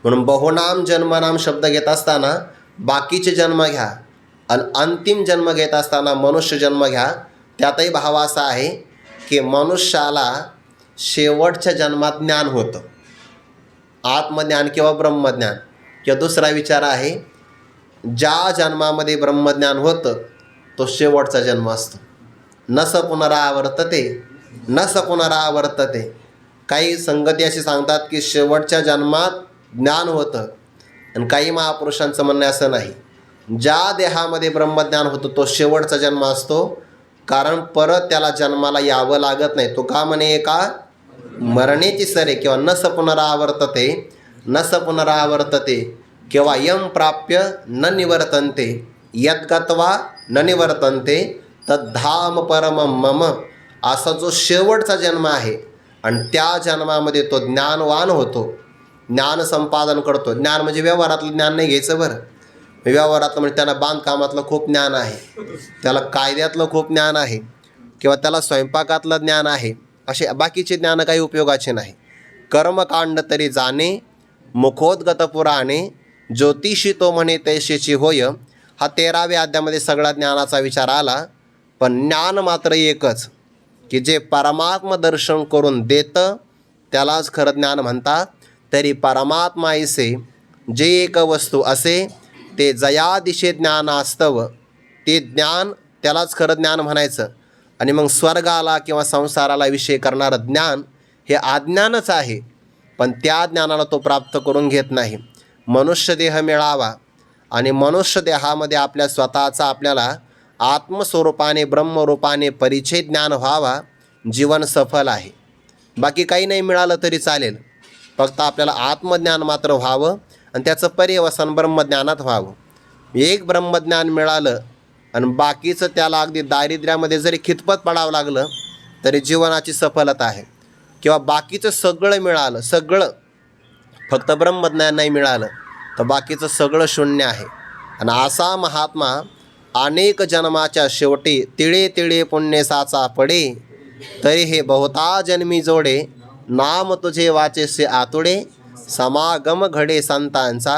म्हणून बहुनाम जन्मनाम शब्द घेत असताना बाकीचे जन्म घ्या आणि अंतिम जन्म घेत असताना मनुष्य जन्म घ्या. त्यातही भाव असा आहे की मनुष्याला शेवटच्या जन्मात ज्ञान होतं, आत्मज्ञान किंवा ब्रह्मज्ञान. किंवा दुसरा विचार आहे, ज्या जन्मामध्ये ब्रह्मज्ञान होतं तो शेवटचा जन्म असतो. नस पुनरावर्तते, नस पुनरावर्तते. काही संगती अशी सांगतात की शेवटच्या जन्मात ज्ञान होतं, आणि काही महापुरुषांचं म्हणणं असं नाही. ज्या देहामध्ये ब्रह्मज्ञान होतं तो शेवटचा जन्म असतो, कारण परत त्याला जन्माला यावं लागत नाही. तो का म्हणे, एका मरणेची सरे किंवा नस पुनरावर्तते, नस पुनरावर्तते किंवा यम प्राप्य न निवर्तन्ते, यद्गत्वा न निवर्तन्ते तद्धाम परमं मम. असा जो शेवटचा जन्म आहे आणि त्या जन्मामध्ये तो ज्ञानवान होतो, ज्ञान संपादन करतो. ज्ञान म्हणजे व्यवहारातलं ज्ञान नाही घ्यायचं बरं. व्यवहारातलं म्हणजे त्याला बांधकामातलं खूप ज्ञान आहे, त्याला कायद्यातलं खूप ज्ञान आहे, किंवा त्याला स्वयंपाकातलं ज्ञान आहे. असे बाकीचे ज्ञान काही उपयोगाचे नाही. कर्मकांड तरी जाणे, मुखोद्गत पुराणे, ज्योतिषी तो म्हणे तैशेची होय. हा 13व्या अध्यायामध्ये सगळा ज्ञानाचा विचार आला. पण ज्ञान मात्र एकच, की जे परमात्म दर्शन करून देतं त्यालाच खरं ज्ञान म्हणतात. तरी परमात्मा ऐसे जे एक वस्तू असे ते जया दिशे ज्ञान असतव, ते ज्ञान त्यालाच खरं ज्ञान म्हणायचं. आणि मग स्वर्गाला किंवा संसाराला विषय करणारं ज्ञान हे अज्ञानच आहे, पण त्या ज्ञानाला तो प्राप्त करून घेत नाही. मनुष्य देह मिळावा आणि मनुष्य देहामध्ये आपल्या स्वतःचा आपल्याला आत्मस्वरूपाने ब्रह्मरूपाने परिचय ज्ञान व्हावा, जीवन सफल आहे. बाकी काही नाही मिळालं तरी चालेल, फक्त आपल्याला आत्मज्ञान मात्र व्हावं आणि त्याचं पर्यवसन ब्रह्मज्ञानात व्हावं. एक ब्रह्मज्ञान मिळालं आणि बाकीचं त्याला अगदी दारिद्र्यामध्ये जरी खितपत पडावं लागलं तरी जीवनाची सफलता आहे. किंवा बाकीचं सगळं मिळालं, सगळं, फक्त ब्रह्मज्ञान नाही मिळालं तर बाकीचं सगळं शून्य आहे. आणि असा महात्मा अनेक जन्माच्या शेवटी तिळे तिळे पुण्य साचा पडे, तरी हे बहुता जन्मी जोडे, नाम तुझे वाचेसे आतुडे, समागम घडे संतांचा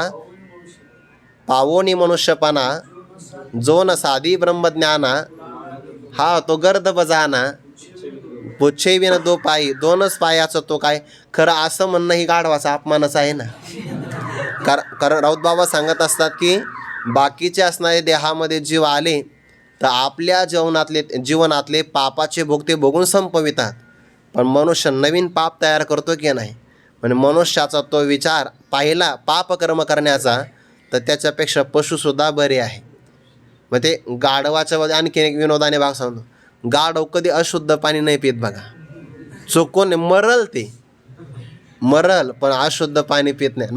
पावोनी मनुष्यपणा, जो न साधी ब्रह्मज्ञाना, हा तो गर्द बजाना, पुच्छे विन दो पायी, दोनच पायाचं तो काय. खरं असं म्हणणं ही गाढवाचा अपमानच आहे ना. कारण राऊत बाबा सांगत असतात की बाकीचे असणारे देहामध्ये जीव आले तर आपल्या जीवनातले पापाचे भोग ते भोगून संपवितात, पण मनुष्य नवीन पाप तयार करतो की नाही. म्हणजे मनुष्याचा तो विचार पाहिला पापकर्म करण्याचा तर त्याच्यापेक्षा पशुसुद्धा बरे आहे. मग ते गाढवाच्या आणखीन एक विनोदाने भाग सांगतो. गाढव कधी अशुद्ध पाणी नाही पित बघा, चुकून मरल, ते मरल पण अशुद्ध पाणी पित नाही.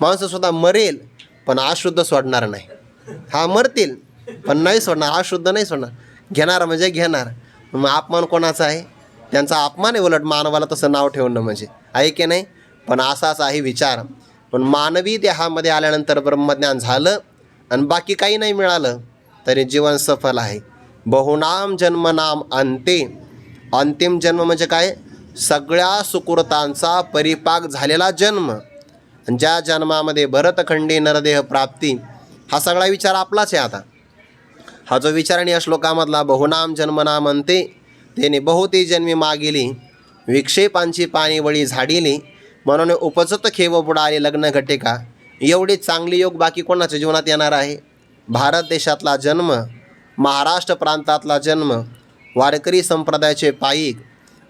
माणसंसुद्धा मरेल पण अशुद्ध सोडणार नाही. हा मरतील पण नाही सोडणार, अशुद्ध नाही सोडणार. घेणार म्हणजे घेणार. मग अपमान कोणाचा आहे? त्यांचा अपमान आहे. उलट मानवाला तसं नाव ठेवणं म्हणजे आहे की नाही. पण असाच आहे विचार. पण मानवी देहामध्ये आल्यानंतर ब्रह्मज्ञान झालं आणि बाकी काही नाही मिळालं तरी जीवन सफल आहे. बहुनाम जन्मनाम अंते, अंतिम जन्म म्हणजे काय? सगळ्या सुकृतांचा परिपाक झालेला जन्म. ज्या जन्मामध्ये भरतखंडी नरदेह प्राप्ती, हा सगळा विचार आपलाच आहे. आता हा जो विचार आणि या श्लोकामधला बहुनाम जन्मनाम अंते, तेने बहुती जन्मी मागिली, विक्षेपांची पाणी वळी झाडिली, म्हणून उपजत खेव बुडाले लग्न घटिका. एवढी चांगली योग बाकी कोणाच्या जीवनात येणार आहे? भारत देशातला जन्म, महाराष्ट्र प्रांतातला जन्म, वारकरी संप्रदायाचे पाईक,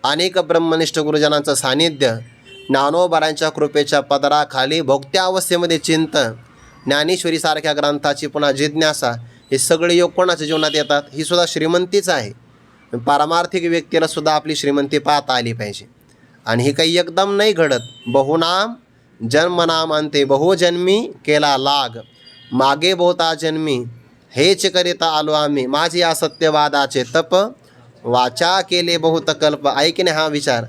अनेक ब्रह्मनिष्ठ गुरुजनांचं सानिध्य, ज्ञानोबारांच्या कृपेच्या पदराखाली भोगत्या अवस्थेमध्ये चिंतन, ज्ञानेश्वरीसारख्या ग्रंथाची पुन्हा जिज्ञासा, हे सगळे योग कोणाच्या जीवनात येतात? ही सुद्धा श्रीमंतीच आहे. पारमार्थिक व्यक्तीला सुद्धा आपली श्रीमंती पाहता आली पाहिजे. आणि हे काही एकदम नाही घडत. बहुनाम जन्मनाम अंते, बहुजन्मी केला लाग, मागे बहुता जन्मी हेच करिता आलो आम्ही, माझी या सत्यवादाचे तप, वाचा केले बहुत कल्प. ऐकणे हा विचार.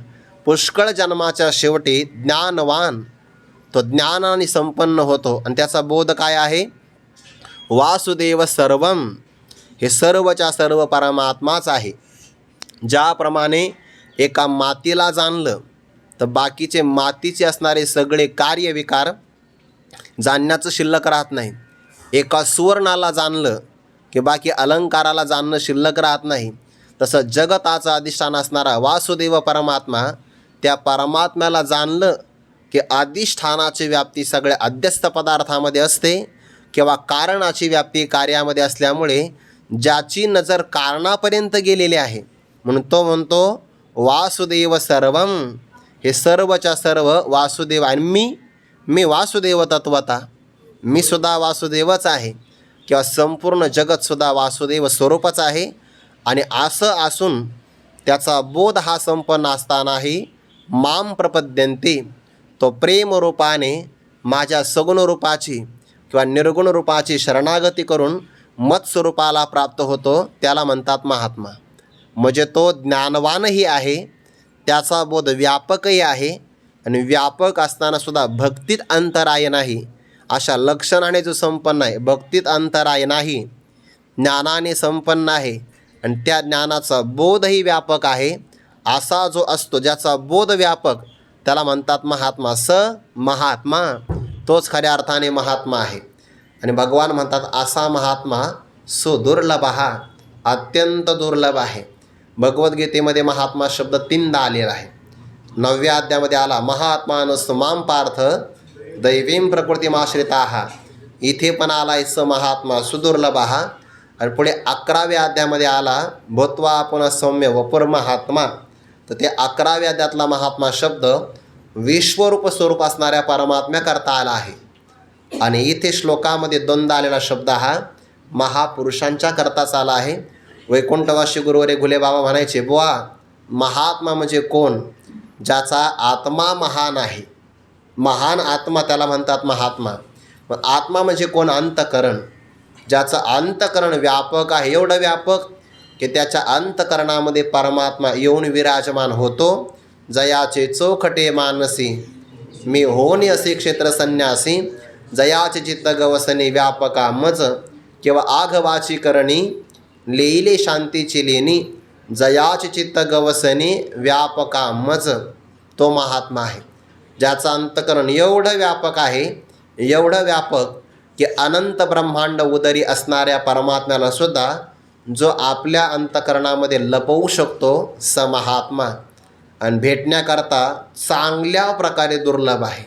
पुष्कळ जन्माच्या शेवटी ज्ञानवान तो ज्ञानाने संपन्न होतो आणि त्याचा बोध काय आहे? वासुदेव सर्वम, हे सर्वच्या सर्व परमात्माच आहे. ज्याप्रमाणे एका मातीला जाणलं तर बाकीचे मातीचे असणारे सगळे कार्यविकार जाणण्याचं शिल्लक राहत नाही. एका सुवर्णाला जाणलं की बाकी अलंकाराला जाणणं शिल्लक राहत नाही. तसं जगताचा अधिष्ठान असणारा वासुदेव परमात्मा, त्या परमात्म्याला जाणलं की अधिष्ठानाची व्याप्ती सगळ्या अध्यस्त पदार्थामध्ये असते किंवा कारणाची व्याप्ती कार्यामध्ये असल्यामुळे ज्याची नजर कारणापर्यंत गेलेली आहे म्हणून तो म्हणतो वासुदेव सर्वम, हे सर्वच्या सर्व वासुदेव. आणि मी वासुदेव तत्वता, मी सुद्धा वासुदेवच आहे किंवा संपूर्ण जगतसुद्धा वासुदेव स्वरूपच आहे. आणि असं असून त्याचा बोध हा संपन्न असतानाही माम प्रपद्यन्ते, तो प्रेमरूपाने माझ्या सगुण रूपाची किंवा निर्गुण रूपाची शरणागती करून मत्स्वरूपाला प्राप्त होतो, त्याला म्हणतात महात्मा. म्हणजे तो ज्ञानवानही आहे, त्याचा बोध व्यापकही आहे आणि व्यापक असतानासुद्धा भक्तीत अंतराय नाही. अशा लक्षणाने जो संपन्न आहे, भक्तीत अंतराय नाही, ज्ञानाने संपन्न आहे आणि त्या ज्ञानाचा बोधही व्यापक आहे, असा जो असतो ज्याचा बोध व्यापक त्याला म्हणतात महात्मा. महात्मा तोच खऱ्या अर्थाने महात्मा आहे. आणि भगवान म्हणतात असा महात्मा सुदुर्लभ, हा अत्यंत दुर्लभ आहे. भगवद्गीतेमध्ये महात्मा शब्द 3दा आलेला आहे. 9व्या अध्यायामध्ये आला महात्मानस्तु मां पार्थ दैवीं प्रकृतिमाश्रिताः, इथे पण आला स महात्मा सुदुर्लभ. आणि पुढे 11व्या अध्यायामध्ये आला भूत्वा पुनः सौम्य वपुर महात्मा. तर ते 11व्या अध्यायातला महात्मा शब्द विश्वरूप स्वरूप असणाऱ्या परमात्म्याकरता आला आहे. आणि इथे श्लोकामध्ये 2दा आलेला शब्द हा महापुरुषांच्या करताच आला आहे. वैकुंठवासी गुरुवरे घुले बाबा म्हणायचे, बुवा महात्मा म्हणजे कोण? ज्याचा आत्मा महान आहे, महान आत्मा त्याला म्हणतात महात्मा. मग आत्मा म्हणजे कोण? अंतकरण. ज्याचं अंतकरण व्यापक आहे, एवढं व्यापक की त्याच्या अंतकरणामध्ये परमात्मा येऊन विराजमान होतो. जयाचे चोखटे मानसी मी होनी असे क्षेत्र संन्यासी, जयाचे चित्त गवसनी व्यापका मज, किंवा आघवाची करणी लेईले शांतीची लेणी, जयाचे चित्त गवसनी व्यापका मज. तो महात्मा आहे ज्याचं अंतकरण एवढं व्यापक आहे, एवढं व्यापक की अनंत ब्रह्मांड उदरी असणाऱ्या परमात्म्याला सुद्धा जो आपल्या अंतकरणामध्ये लपवू शकतो स महात्मा. आणि भेटण्याकरता चांगल्या प्रकारे दुर्लभ आहे.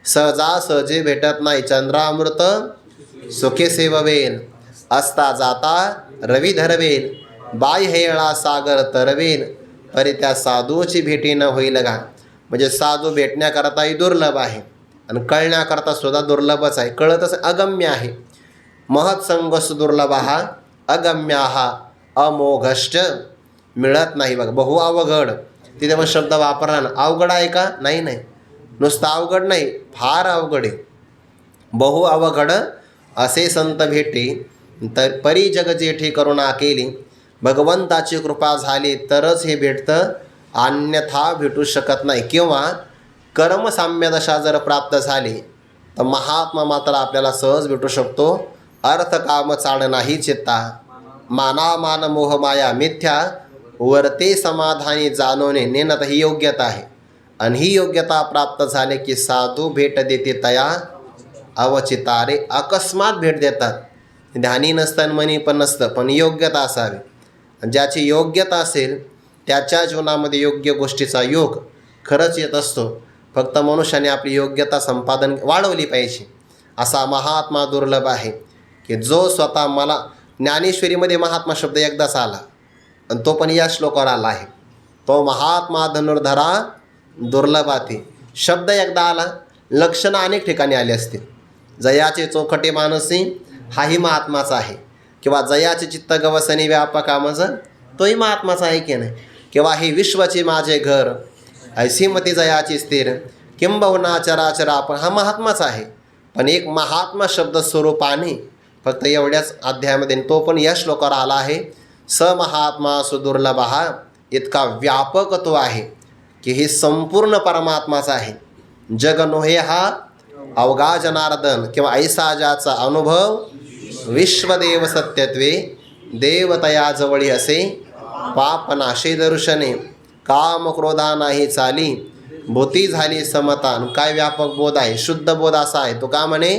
सहजासहजी भेटत नाही. चंद्रामृत सुखे सेववेल, असता जाता रवी धरवेल, बाई हेळा सागर तरवेल, परी त्या साधूची भेटी न होईल गा. म्हणजे साधू भेटण्याकरताही दुर्लभ आहे आणि कळण्याकरता सुद्धा दुर्लभच आहे. कळतच अगम्य आहे. महत्संगस दुर्लभ हा अगम्य हा अमोघश्च. मिळत नाही बघा. बहु अवघड तिथे मग शब्द वापरला ना. अवघड आहे का? नाही नाही, नुसतं अवघड नाही, फार अवघड आहे. बहु अवघड असे संत भेटे, तर परी जग जेठी करुणा केली. भगवंताची कृपा झाली तरच हे भेटतं, अन्यथा भेटू शकत नाही. किंवा कर्मसाम्यदशा जर प्राप्त झाली तर महात्मा मात्र आपल्याला सहज भेटू शकतो. अर्थ काम चाड नाही चित्ता, माना मान मोह माया मिथ्या, वर्ते समाधानी जाणवणे नेनत. ही योग्यता आहे. आणि ही योग्यता प्राप्त झाले की साधू भेट देते तया अवचितारे. अकस्मात भेट देतात. ध्यानी नसतं, मनी पण नसतं, पण योग्यता असावी. ज्याची योग्यता असेल त्याच्या जीवनामध्ये योग्य गोष्टीचा योग खरंच येत असतो. फक्त मनुष्याने आपली योग्यता संपादन वाढवली पाहिजे. असा महात्मा दुर्लभ आहे की जो स्वतः मला ज्ञानेश्वरीमध्ये महात्मा शब्द एकदाच आला आणि तो पण या श्लोकावर आला आहे. तो महात्मा धनुर्धरा दुर्लभाती शब्द एकदा आला, लक्षणं अनेक ठिकाणी आली असतील. जयाचे चोखटे मानसी हाही महात्माचा आहे. किंवा जयाचे चित्त गवसनी व्यापकामज, तोही महात्माचा आहे की नाही. किंवा हे विश्वाचे माझे घर, ऐसीमती जयाची स्थिर, किंबहुना चराचर आपण, हा महात्माचा आहे. पण एक महात्मा शब्द स्वरूपाने फक्त एवढ्याच अध्यायामध्ये, तो पण या श्लोकावर आला आहे. स महात्मा सुदुर्लभ हा. इतका व्यापक तो आहे की हे संपूर्ण परमात्माचा आहे. जग नोहे हा अवघा जनार्दन, किंवा ऐसा ज्याचा अनुभव विश्वदेव सत्यत्वे, देवतया जवळी असे पाप नाशे दर्शने, काम क्रोधा नाही चाली, भूती झाली समता. काय व्यापक बोध आहे, शुद्ध बोध असा आहे. तो का म्हणे,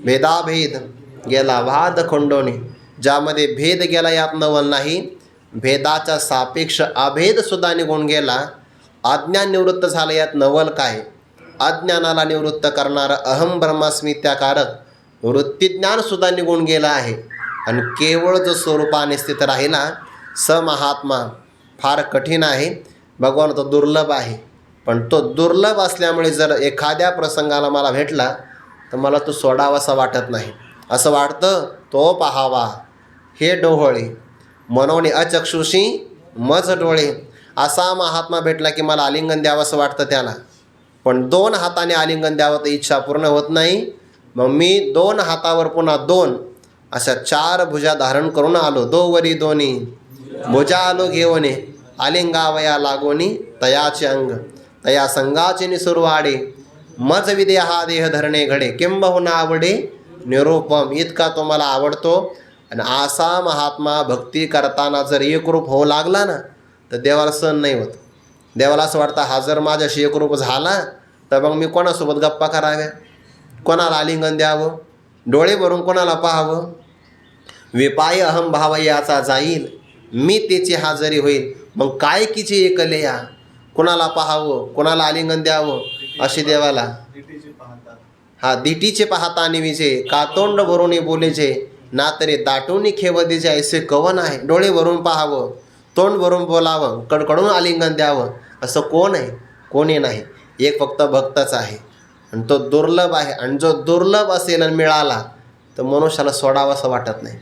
भेदाभेद गेला वाद खंडोनी. ज्यामध्ये भेद गेला यात नवल नाही, भेदाचा सापेक्ष अभेद सुद्धा निघून गेला. अज्ञान निवृत्त झालं यात नवल काय. अज्ञानाला निवृत्त करणारं अहम ब्रह्मास्मित्याकारक वृत्तीज्ञान सुद्धा निघून गेला आहे. आणि केवळ जो स्वरूपाने स्थित राहिला स महात्मा फार कठीण आहे. भगवान तो दुर्लभ आहे. पण तो दुर्लभ असल्यामुळे जर एखाद्या प्रसंगाला मला भेटला तर मला तो सोडावासा वाटत नाही. असं वाटतं तो पाहावा हे डोहळे, मनोने अचक्षुषी मज डोळे. असा महात्मा भेटला की मला आलिंगन द्यावं असं वाटतं त्याला. पण 2 हाताने आलिंगन द्यावं तर इच्छा पूर्ण होत नाही. मग मी 2 हातावर पुन्हा 2 अशा 4 भुजा धारण करून आलो. दोवरी दोन्ही भुजा आलो घेऊने, आलिंगावया लागोनी तयाचे अंग, तया संगाचे निसुरवाडे, मज विदे हा देह धरणे घडे, किंबहुना आवडे निरूपम. इतका तो मला आवडतो. आणि असा महात्मा भक्ती करताना जर एकरूप होऊ लागला ना तर देवाला सहन नाही होत. देवाला असं वाटतं हा जर माझ्याशी एकरूप झाला तर मग मी कोणासोबत गप्पा कराव्या, कोणाला आलिंगन द्यावं, डोळे भरून कोणाला पाहावं. विपाय अहम भाव याचा जाईल, मी त्याची हाजरी होईल. मग काय किची एकले या, कोणाला पाहावं, कोणाला आलिंगन द्यावं अशी देवाला. हा दिटीचे पाहता निविजे, कातोंड भरून बोलेचे, ना तरी दाटून खेवदीचे ऐसे कवन आहे. डोळे भरून पाहावं, तोंड भरून बोलावं, कडकडून आलिंगन द्यावं असं कोण आहे? कोणी नाही. एक फक्त भक्तच आहे आणि तो दुर्लभ आहे. आणि जो दुर्लभ असेल आणि मिळाला तर मनुष्याला सोडावं असं वाटत नाही.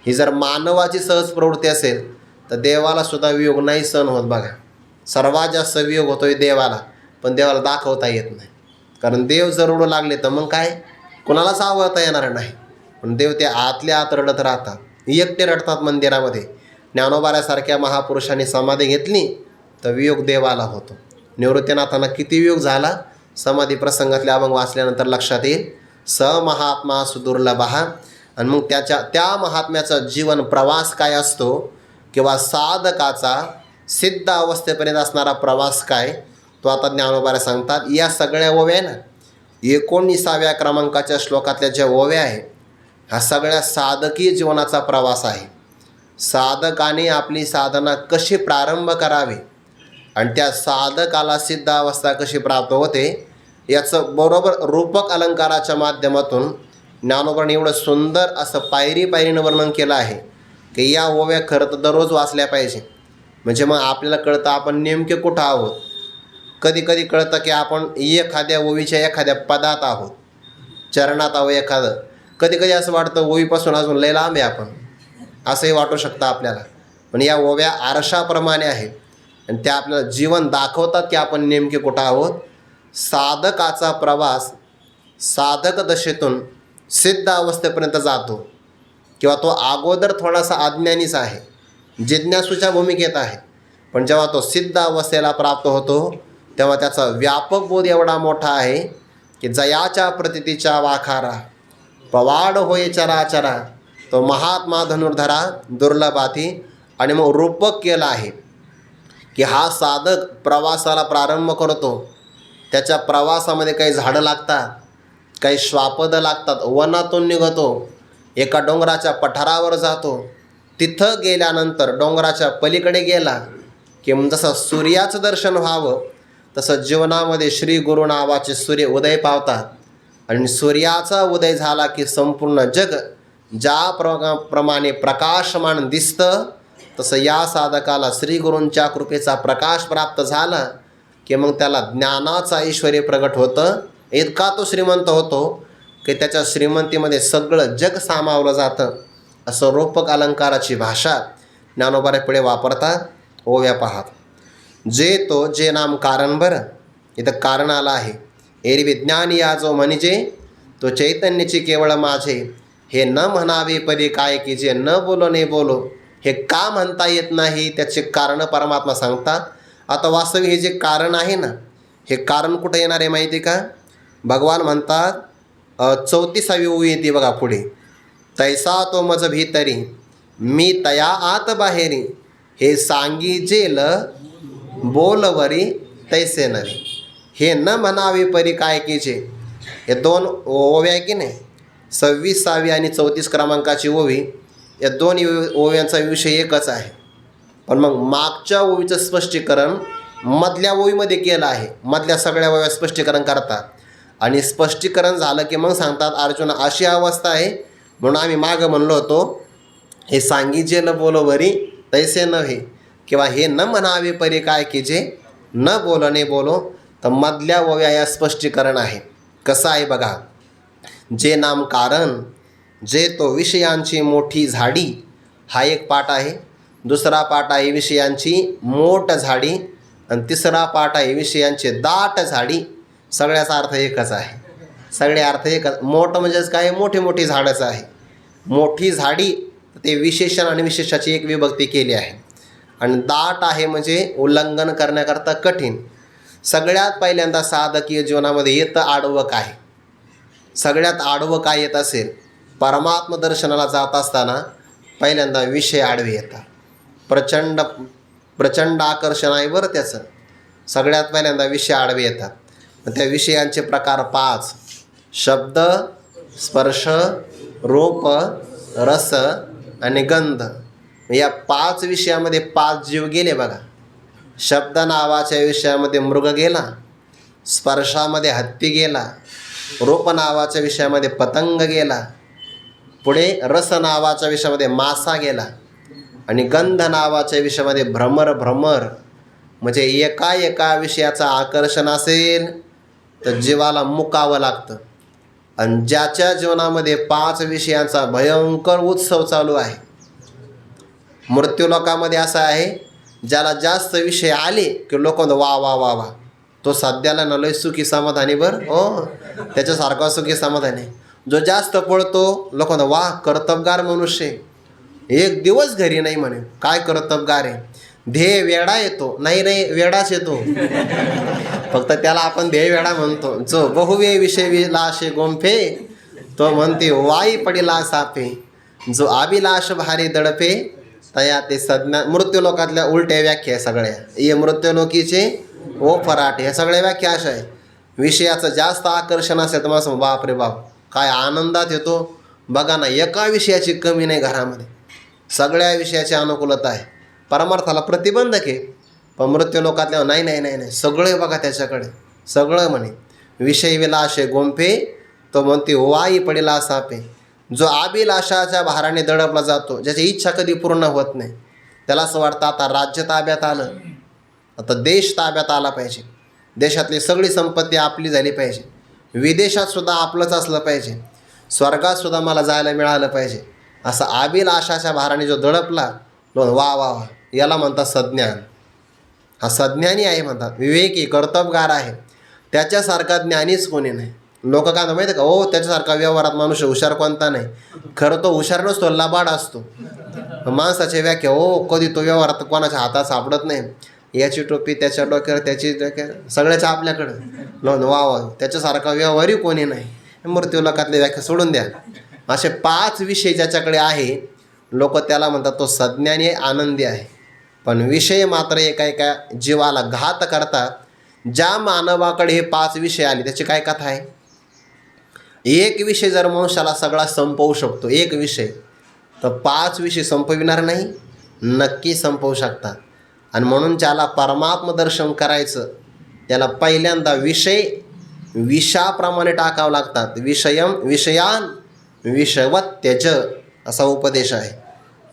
ही जर मानवाची सहज प्रवृत्ती असेल तर देवाला सुद्धा वियोग नाही सहन होत. बघा सर्वात जास्त वियोग होतोय देवाला, पण देवाला दाखवता येत नाही. कारण देव जर रडू लागले तर मग काय कोणालाच आवडता येणार नाही. पण देव ते आतल्या आत रडत राहतात, एकटे रडतात मंदिरामध्ये. ज्ञानोबाऱ्यासारख्या महापुरुषांनी समाधी घेतली तर वियोग देवाला होतो. निवृत्तीनाथांना किती वियोग झाला समाधी प्रसंगातले अभंग वाचल्यानंतर लक्षात येईल. स महात्मा सुदुर्लभः. आणि मग त्या महात्म्याचा जीवन प्रवास काय असतो किंवा साधकाचा सिद्ध अवस्थेपर्यंत असणारा प्रवास काय, तो आता ज्ञानोबाला सांगतात. या सगळ्या ओव्या ना 19व्या क्रमांकाच्या श्लोकातल्या ज्या ओव्या आहे, हा सगळ्या साधकी जीवनाचा प्रवास आहे. साधकाने आपली साधना कशी प्रारंभ करावी आणि त्या साधकाला सिद्ध अवस्था कशी प्राप्त होते, याचं बरोबर रूपक अलंकाराच्या माध्यमातून ज्ञानोबाने एवढं सुंदर असं पायरी पायरीनं वर्णन केलं आहे की या ओव्या खरं तर दररोज वाचल्या पाहिजे. म्हणजे मग आपल्याला कळतं आपण नेमके कुठं आहोत. कधी कधी कळतं की आपण एखाद्या ओवीच्या एखाद्या पदात आहोत, चरणात आहोत एखादं. कधी कधी असं वाटतं ओवीपासून अजून लय लांब आहे आपण, असंही वाटू शकतं आपल्याला. पण या ओव्या आरशाप्रमाणे आहेत आणि त्या आपल्याला जीवन दाखवतात की आपण नेमके कुठं आहोत. साधकाचा प्रवास साधक दशेतून सिद्ध अवस्थेपर्यंत जातो किंवा तो अगोदर थोडासा अज्ञानीच आहे, जिज्ञासूच्या भूमिकेत आहे. पण जेव्हा तो सिद्ध अवस्थेला प्राप्त होतो तेव्हा त्याचा व्यापक बोध एवढा मोठा आहे की जयाच्या प्रतीतीच्या वाखारा पवाड होय चराचरा तो महात्मा धनुर्धरा दुर्लभाती. आणि मग रूपक केलं आहे की हा साधक प्रवासाला प्रारंभ करतो. त्याच्या प्रवासामध्ये काही झाडं लागतात, काही श्वापदं लागतात, वनातून निघतो, एका डोंगराच्या पठारावर जातो. तिथं गेल्यानंतर डोंगराच्या पलीकडे गेला की जसं सूर्याचं दर्शन व्हावं तसं जीवनामध्ये श्री गुरु नावाचे सूर्य उदय पावतात. आणि सूर्याचा उदय झाला की संपूर्ण जग ज्या प्रमाणे प्रकाशमान दिसतं तसं या साधकाला श्री गुरूंच्या कृपेचा प्रकाश प्राप्त झाला की मग त्याला ज्ञानाचं ऐश्वर्य प्रगट होतं. इतका तो श्रीमंत होतो की त्याच्या श्रीमंतीमध्ये सगळं जग सामावलं जातं. असं रूपक अलंकाराची भाषा ज्ञानोबाने पुढे वापरतात. ओव्या पाहात. जे नाम कारण. बरं, इथं कारण आलं आहे. एरवी ज्ञान या जो म्हणजे तो चैतन्याची केवळ माझे, हे न म्हणावे परी काय की जे न बोलो ने बोलो. हे का म्हणता येत नाही त्याचे कारण परमात्मा सांगतात. आता वास्तविक हे जे कारण आहे ना, हे कारण कुठं येणार आहे माहिती का? भगवान म्हणतात 34वी ओवी येते बघा पुढे. तैसा तो मज भीतरी मी तया आत बाहेरी हे सांगीजेल बोलवरी तैसे नवी. हे न म्हणावे परी काय कीचे. हे दोन ओव्या आहे की नाही, 26वी आणि 34 क्रमांकाची ओवी. या दोन ओव्यांचा विषय एकच आहे. पण मग मागच्या ओवीचं स्पष्टीकरण मधल्या ओवीमध्ये केलं आहे. मधल्या सगळ्या ओव्या स्पष्टीकरण करतात आणि स्पष्टीकरण झालं की मग सांगतात अर्जुन अशी अवस्था आहे म्हणून आम्ही मागं म्हणलो होतो हे सांगीजेल बोलवरी तैसे नव्हे किंवा हे न म्हणावे परी काय की जे न बोलणे बोलो. तर मधल्या ओव्या या स्पष्टीकरण आहे. कसं आहे बघा. जे नाम कारण, जे तो विषयांची मोठी झाडी, हा एक पाठ आहे. दुसरा पाठ आहे विषयांची मोठ झाडी आणि तिसरा पाठ आहे विषयांची दाट झाडी. सगळ्याचा अर्थ एकच आहे. सगळे अर्थ एकच. मोठ म्हणजेच काय, मोठी मोठी झाडच आहे. मोठी झाडी ते विशेषण आणि विशेषाची एक विभक्ती केली आहे. आणि दाट आहे म्हणजे उल्लंघन करण्याकरता कठीण. सगळ्यात पहिल्यांदा साधकीय जीवनामध्ये येतं आडवं काय. सगळ्यात आडवं काय येत असेल, परमात्म दर्शनाला जात असताना पहिल्यांदा विषय आडवे येतात. प्रचंड आकर्षण आहे बरं त्याचं. सगळ्यात पहिल्यांदा विषय आडवे येतात. त्या विषयांचे प्रकार 5: शब्द, स्पर्श, रूप, रस आणि गंध. या 5 विषयामध्ये 5 जीव गेले बघा. शब्द नावाच्या विषयामध्ये मृग गेला, स्पर्शामध्ये हत्ती गेला, रूप नावाच्या विषयामध्ये पतंग गेला, पुढे रस नावाच्या विषयामध्ये मासा गेला आणि गंध नावाच्या विषयामध्ये भ्रमर. म्हणजे एका विषयाचं आकर्षण असेल तर जीवाला मुकावं लागतं. आणि ज्याच्या जीवनामध्ये 5 विषयांचा भयंकर उत्सव चालू आहे, मृत्यूलोकामध्ये असं आहे ज्याला जास्त विषय आले की लोक वा वा वा वा तो सध्याला न लय सुखी समाधानी. बरं हो, त्याच्यासारखा सुखी समाधानी. जो जास्त पळतो लोक वा कर्तबगार मनुष्य, एक दिवस घरी नाही म्हणे. काय कर्तबगार आहे. ध्येय वेडा येतो नाही रे, वेडाच येतो. फक्त त्याला आपण ध्येयवेडा म्हणतो. जो बहुवे विषय विलाशे गोंफे तो म्हणते वाई पडिला सापे. जो अभिलाष भारी दडपे तया ते सज्ञा. मृत्यूलोकातल्या उलट्या व्याख्या सगळ्या. ये मृत्यूलोकीचे ओ फराटे, ह्या सगळ्या व्याख्या अशा आहे. विषयाचं जास्त आकर्षण असेल तर मला बाप रे बाप काय आनंदात येतो. बघा ना, एका विषयाची कमी नाही घरामध्ये, सगळ्या विषयाची अनुकूलता आहे. परमार्थाला प्रतिबंधक आहे, पण मृत्यूलोकातल्या नाही नाही नाही नाही सगळे बघा त्याच्याकडे, सगळं म्हणे. विषय विलाशे गोंफे तो म्हणते वाई पडिला सापे. जो अभिलाषाच्या भाराने दडपला जातो, ज्याची इच्छा कधी पूर्ण होत नाही, त्याला असं वाटतं आता राज्य ताब्यात आलं, आता देश ताब्यात आला पाहिजे, देशातली सगळी संपत्ती आपली झाली पाहिजे, विदेशात सुद्धा आपलंच असलं पाहिजे, स्वर्गात सुद्धा मला जायला मिळालं पाहिजे. असा अभिलाषाच्या भाराने जो दडपला, वा वा वा, याला म्हणतात सज्ञान. हा सज्ञानी आहे म्हणतात, विवेकी कर्तबगार आहे. त्याच्यासारखा ज्ञानीच कोणी नाही. लोक काय माहिती आहे का, हो त्याच्यासारखा व्यवहारात मनुष्य हुशार कोणता नाही. खरं तो हुशार नसतो, लबाड असतो. माणसाची व्याख्या, हो कधी तो व्यवहारात कोणाच्या हातात सापडत नाही, याची टोपी त्याच्या डोक्यावर, त्याची डोक्यावर, सगळ्याच्या आपल्याकडं, वा वा, त्याच्यासारखा व्यवहारही कोणी नाही. मृत्यूलोकातली व्याख्या सोडून द्या. असे 5 विषय ज्याच्याकडे आहे, लोक त्याला म्हणतात तो सज्ञानी आहे, आनंदी आहे. पण विषय मात्र एका एका जीवाला घात करतात. ज्या मानवाकडे हे 5 विषय आले त्याची काय कथा आहे. एक विषय जर मनुष्याला सगळा संपवू शकतो, एक विषय, तर 5 विषय संपविणार नाही, नक्की संपवू शकतात. आणि म्हणून ज्याला परमात्म दर्शन करायचं त्याला पहिल्यांदा विषय विषाप्रमाणे टाकावं लागतात. विषयान विषवत त्यज असा उपदेश आहे.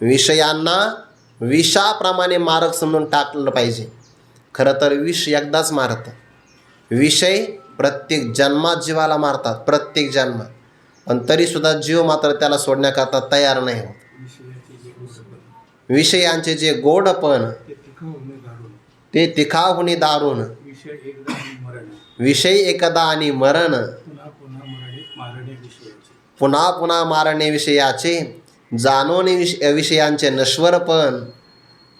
विषयांना विषाप्रमाणे मारक समजून टाकलं पाहिजे. खरं तर विष एकदाच मारतं. विषय प्रत्येक जन्मात जीवाला मारतात, प्रत्येक जन्मात, पण तरीसुद्धा जीव मात्र त्याला सोडण्याकरता तयार नाही होत. विषयांचे जे गोडपण ते तिखाहुनी दारुण, विषय एकदा आणि मरण, पुन्हा पुन्हा मारणे विषयाचे, जाणून विषयांचे नश्वरपण,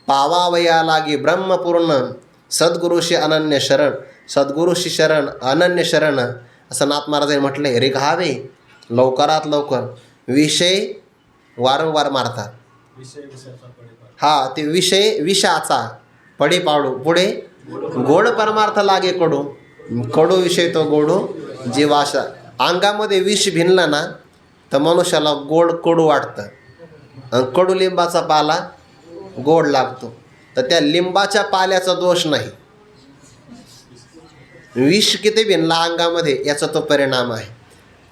पावावया लागी ब्रह्मपूर्ण, सद्गुरुशी अनन्य शरण, सद्गुरुशी शरण अनन्य शरण, असं नाथ महाराजांनी म्हटलंय. रिघावे लवकरात लवकर. विषय वारंवार मारतात. हा, ते विषय विषाचा पडे पाडू, पुढे गोड परमार्थ लागे कडू, कडू विषय तो गोडू जीवाशा. अंगामध्ये विष भिनलं ना तर मनुष्याला गोड कडू वाटतं. कडू लिंबाचा पाला गोड लागतो, तर त्या लिंबाच्या पाल्याचा दोष नाही. विष किती भिनला अंगामध्ये याचा तो परिणाम आहे.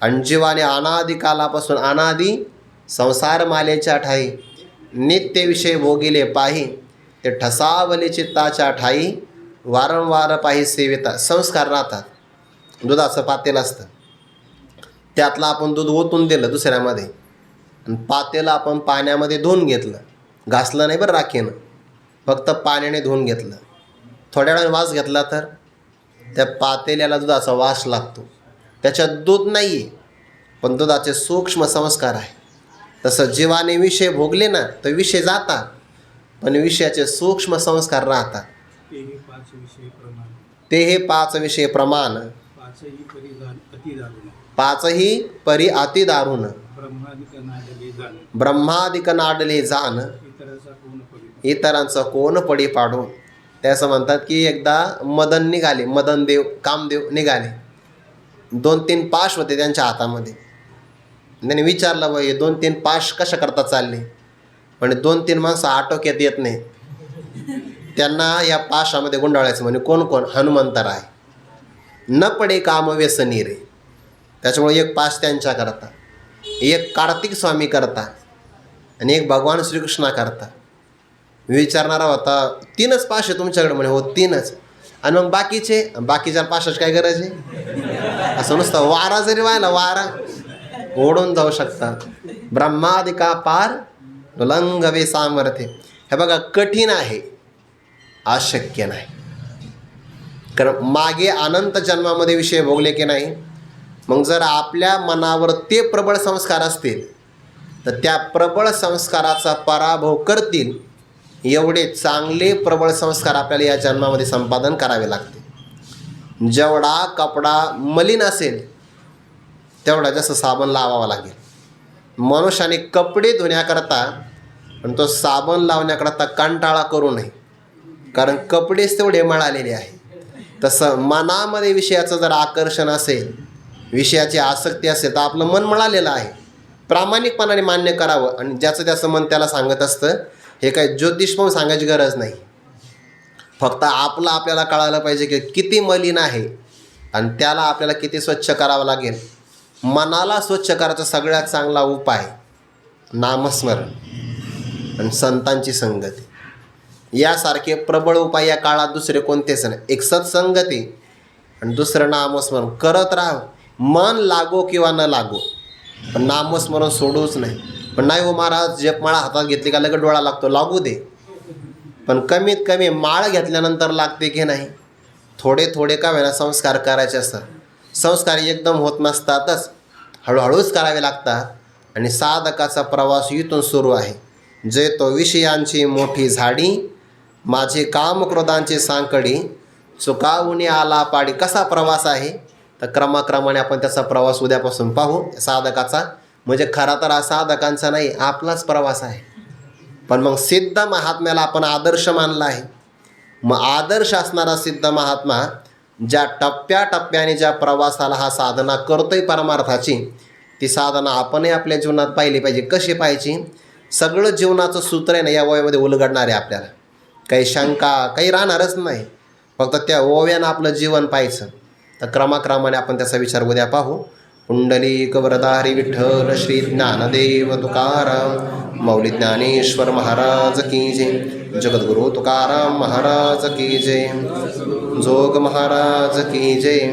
आणि जीवाने अनादी कालापासून अनादी संसार मालेच्या ठाई नित्य विषय भोगिले पाही, ते ठसावले चित्ताच्या ठाई वारंवार पाही सेविता. संस्कार राहतात. दुधाचं पातेलं असतं, त्यातलं आपण दूध ओतून दिलं दुसऱ्यामध्ये, आणि पातेलं आपण पाण्यामध्ये धुवून घेतलं, घासलं नाही बरं राखेनं, फक्त पाण्याने धुवून घेतलं. थोड्या वेळाने वास घेतला तर त्या पातेल्याला दुधाचा वास लागतो. त्याच्यात दूध नाही आहे, पण दुधाचे सूक्ष्म संस्कार आहे. तसं जीवाने विषय भोगले ना तर विषय जातात, पण विषयाचे सूक्ष्म संस्कार राहतात. ते हे 5 विषय प्रमाण, 5ही परी अति दारुण, ब्रह्मादिक नाडले जाण, इतरांचा कोण पडी पाडून. ते असं म्हणतात की एकदा मदन निघाले, मदनदेव कामदेव निघाले. 2-3 पाश होते त्यांच्या हातामध्ये. त्यांनी विचारलं, बाई 2-3 पाश कशा करता चालले. म्हणजे 2-3 माणसं आटोक्यात येत नाही, त्यांना या पाशामध्ये गुंडाळायचं. म्हणजे कोण कोण, हनुमंतराय, न पडे काम व्यसनी रे. त्याच्यामुळे एक पाश त्यांच्या करता, एक कार्तिक स्वामी करता, आणि एक भगवान श्रीकृष्णा करता. विचारणारा होता 3च पाश आहे तुमच्याकडे. म्हणे हो 3च. आणि मग बाकीच्या पाशाची काय गरज आहे. असं नुसतं वारा जरी व्हायला, वारा ओढून जाऊ शकतात. ब्रह्मादिका पार लंघवे सामर्थ्य. हे बघा कठीण आहे, अशक्य नाही. कारण मागे अनंत जन्मामध्ये विषय भोगले की नाही. मग जर आपल्या मनावर ते प्रबळ संस्कार असतील तर त्या प्रबळ संस्काराचा पराभव करतील एवढे चांगले प्रबळ संस्कार आपल्याला या जन्मामध्ये संपादन करावे लागते. जेवढा कपडा मलिन असेल तेवढा जास्त साबण लावावा लागेल. मनुष्याने कपडे धुण्याकरता पण तो साबण लावण्याकरता कंटाळा करू नये, कारण कपडेच तेवढे मळालेले आहे. तसं मनामध्ये विषयाचं जर आकर्षण असेल, विषयाची आसक्ती असेल, तर आपलं मन मळालेलं आहे. प्रामाणिकपणाने मान्य करावं. आणि ज्याचं त्याचं मन त्याला सांगत असतं. हे काही ज्योतिष पण सांगायची गरज नाही. फक्त आपल्याला कळायला पाहिजे की किती मलिन आहे आणि त्याला आपल्याला किती स्वच्छ करावं लागेल. मनाला स्वच्छ करायचा सगळ्यात चांगला उपाय नामस्मरण आणि संतांची संगती. यासारखे प्रबळ उपाय या काळात दुसरे कोणतेच नाही. एक सत्संगती आणि दुसरं नामस्मरण करत राहा. मन लागो किंवा न लागो, पण नामस्मरण सोडूच नाही. पण नाही हो महाराज, जपमाळा हातात घेतली का लगेच डोळा लागतो, लागू दे. पण कमीत कमी माळ घेतल्यानंतर लागते की नाही. थोडे थोडे का वेळा संस्कार करायचे असतात. संस्कार एकदम होत नसतातच, हळूहळूच करावे लागतात. आणि साधकाचा प्रवास इथून सुरू आहे. जे तो विषयांची मोठी झाडी, माझे कामक्रोधांची सांकडी, चुकावून आला पाडी. कसा प्रवास आहे तर क्रमाक्रमाने आपण त्याचा प्रवास उद्यापासून पाहू. साधकाचा म्हणजे खरा तर हा साधकांचा नाही, आपलाच प्रवास आहे. पण मग सिद्ध महात्म्याला आपण आदर्श मानला आहे. मग आदर्श असणारा सिद्ध महात्मा ज्या टप्प्याटप्प्याने ज्या प्रवासाला हा साधना करतोय परमार्थाची, ती साधना आपणही आपल्या जीवनात पाहिली पाहिजे. कशी पाहिजे? सगळं जीवनाचं सूत्र आहे ना या ओव्यामध्ये उलगडणार आहे आपल्याला. काही शंका काही राहणारच नाही. फक्त त्या ओव्यानं आपलं जीवन पाहायचं. तर क्रमाक्रमाने आपण त्याचा विचार उद्या पाहू. पुंडलिक वरदारी विठ्ठल श्री ज्ञानदेव तुकाराम मौली ज्ञानेश्वर महाराज की जय. जगद्गुरु तुकाराम महाराज की जय. जोग महाराज की जय.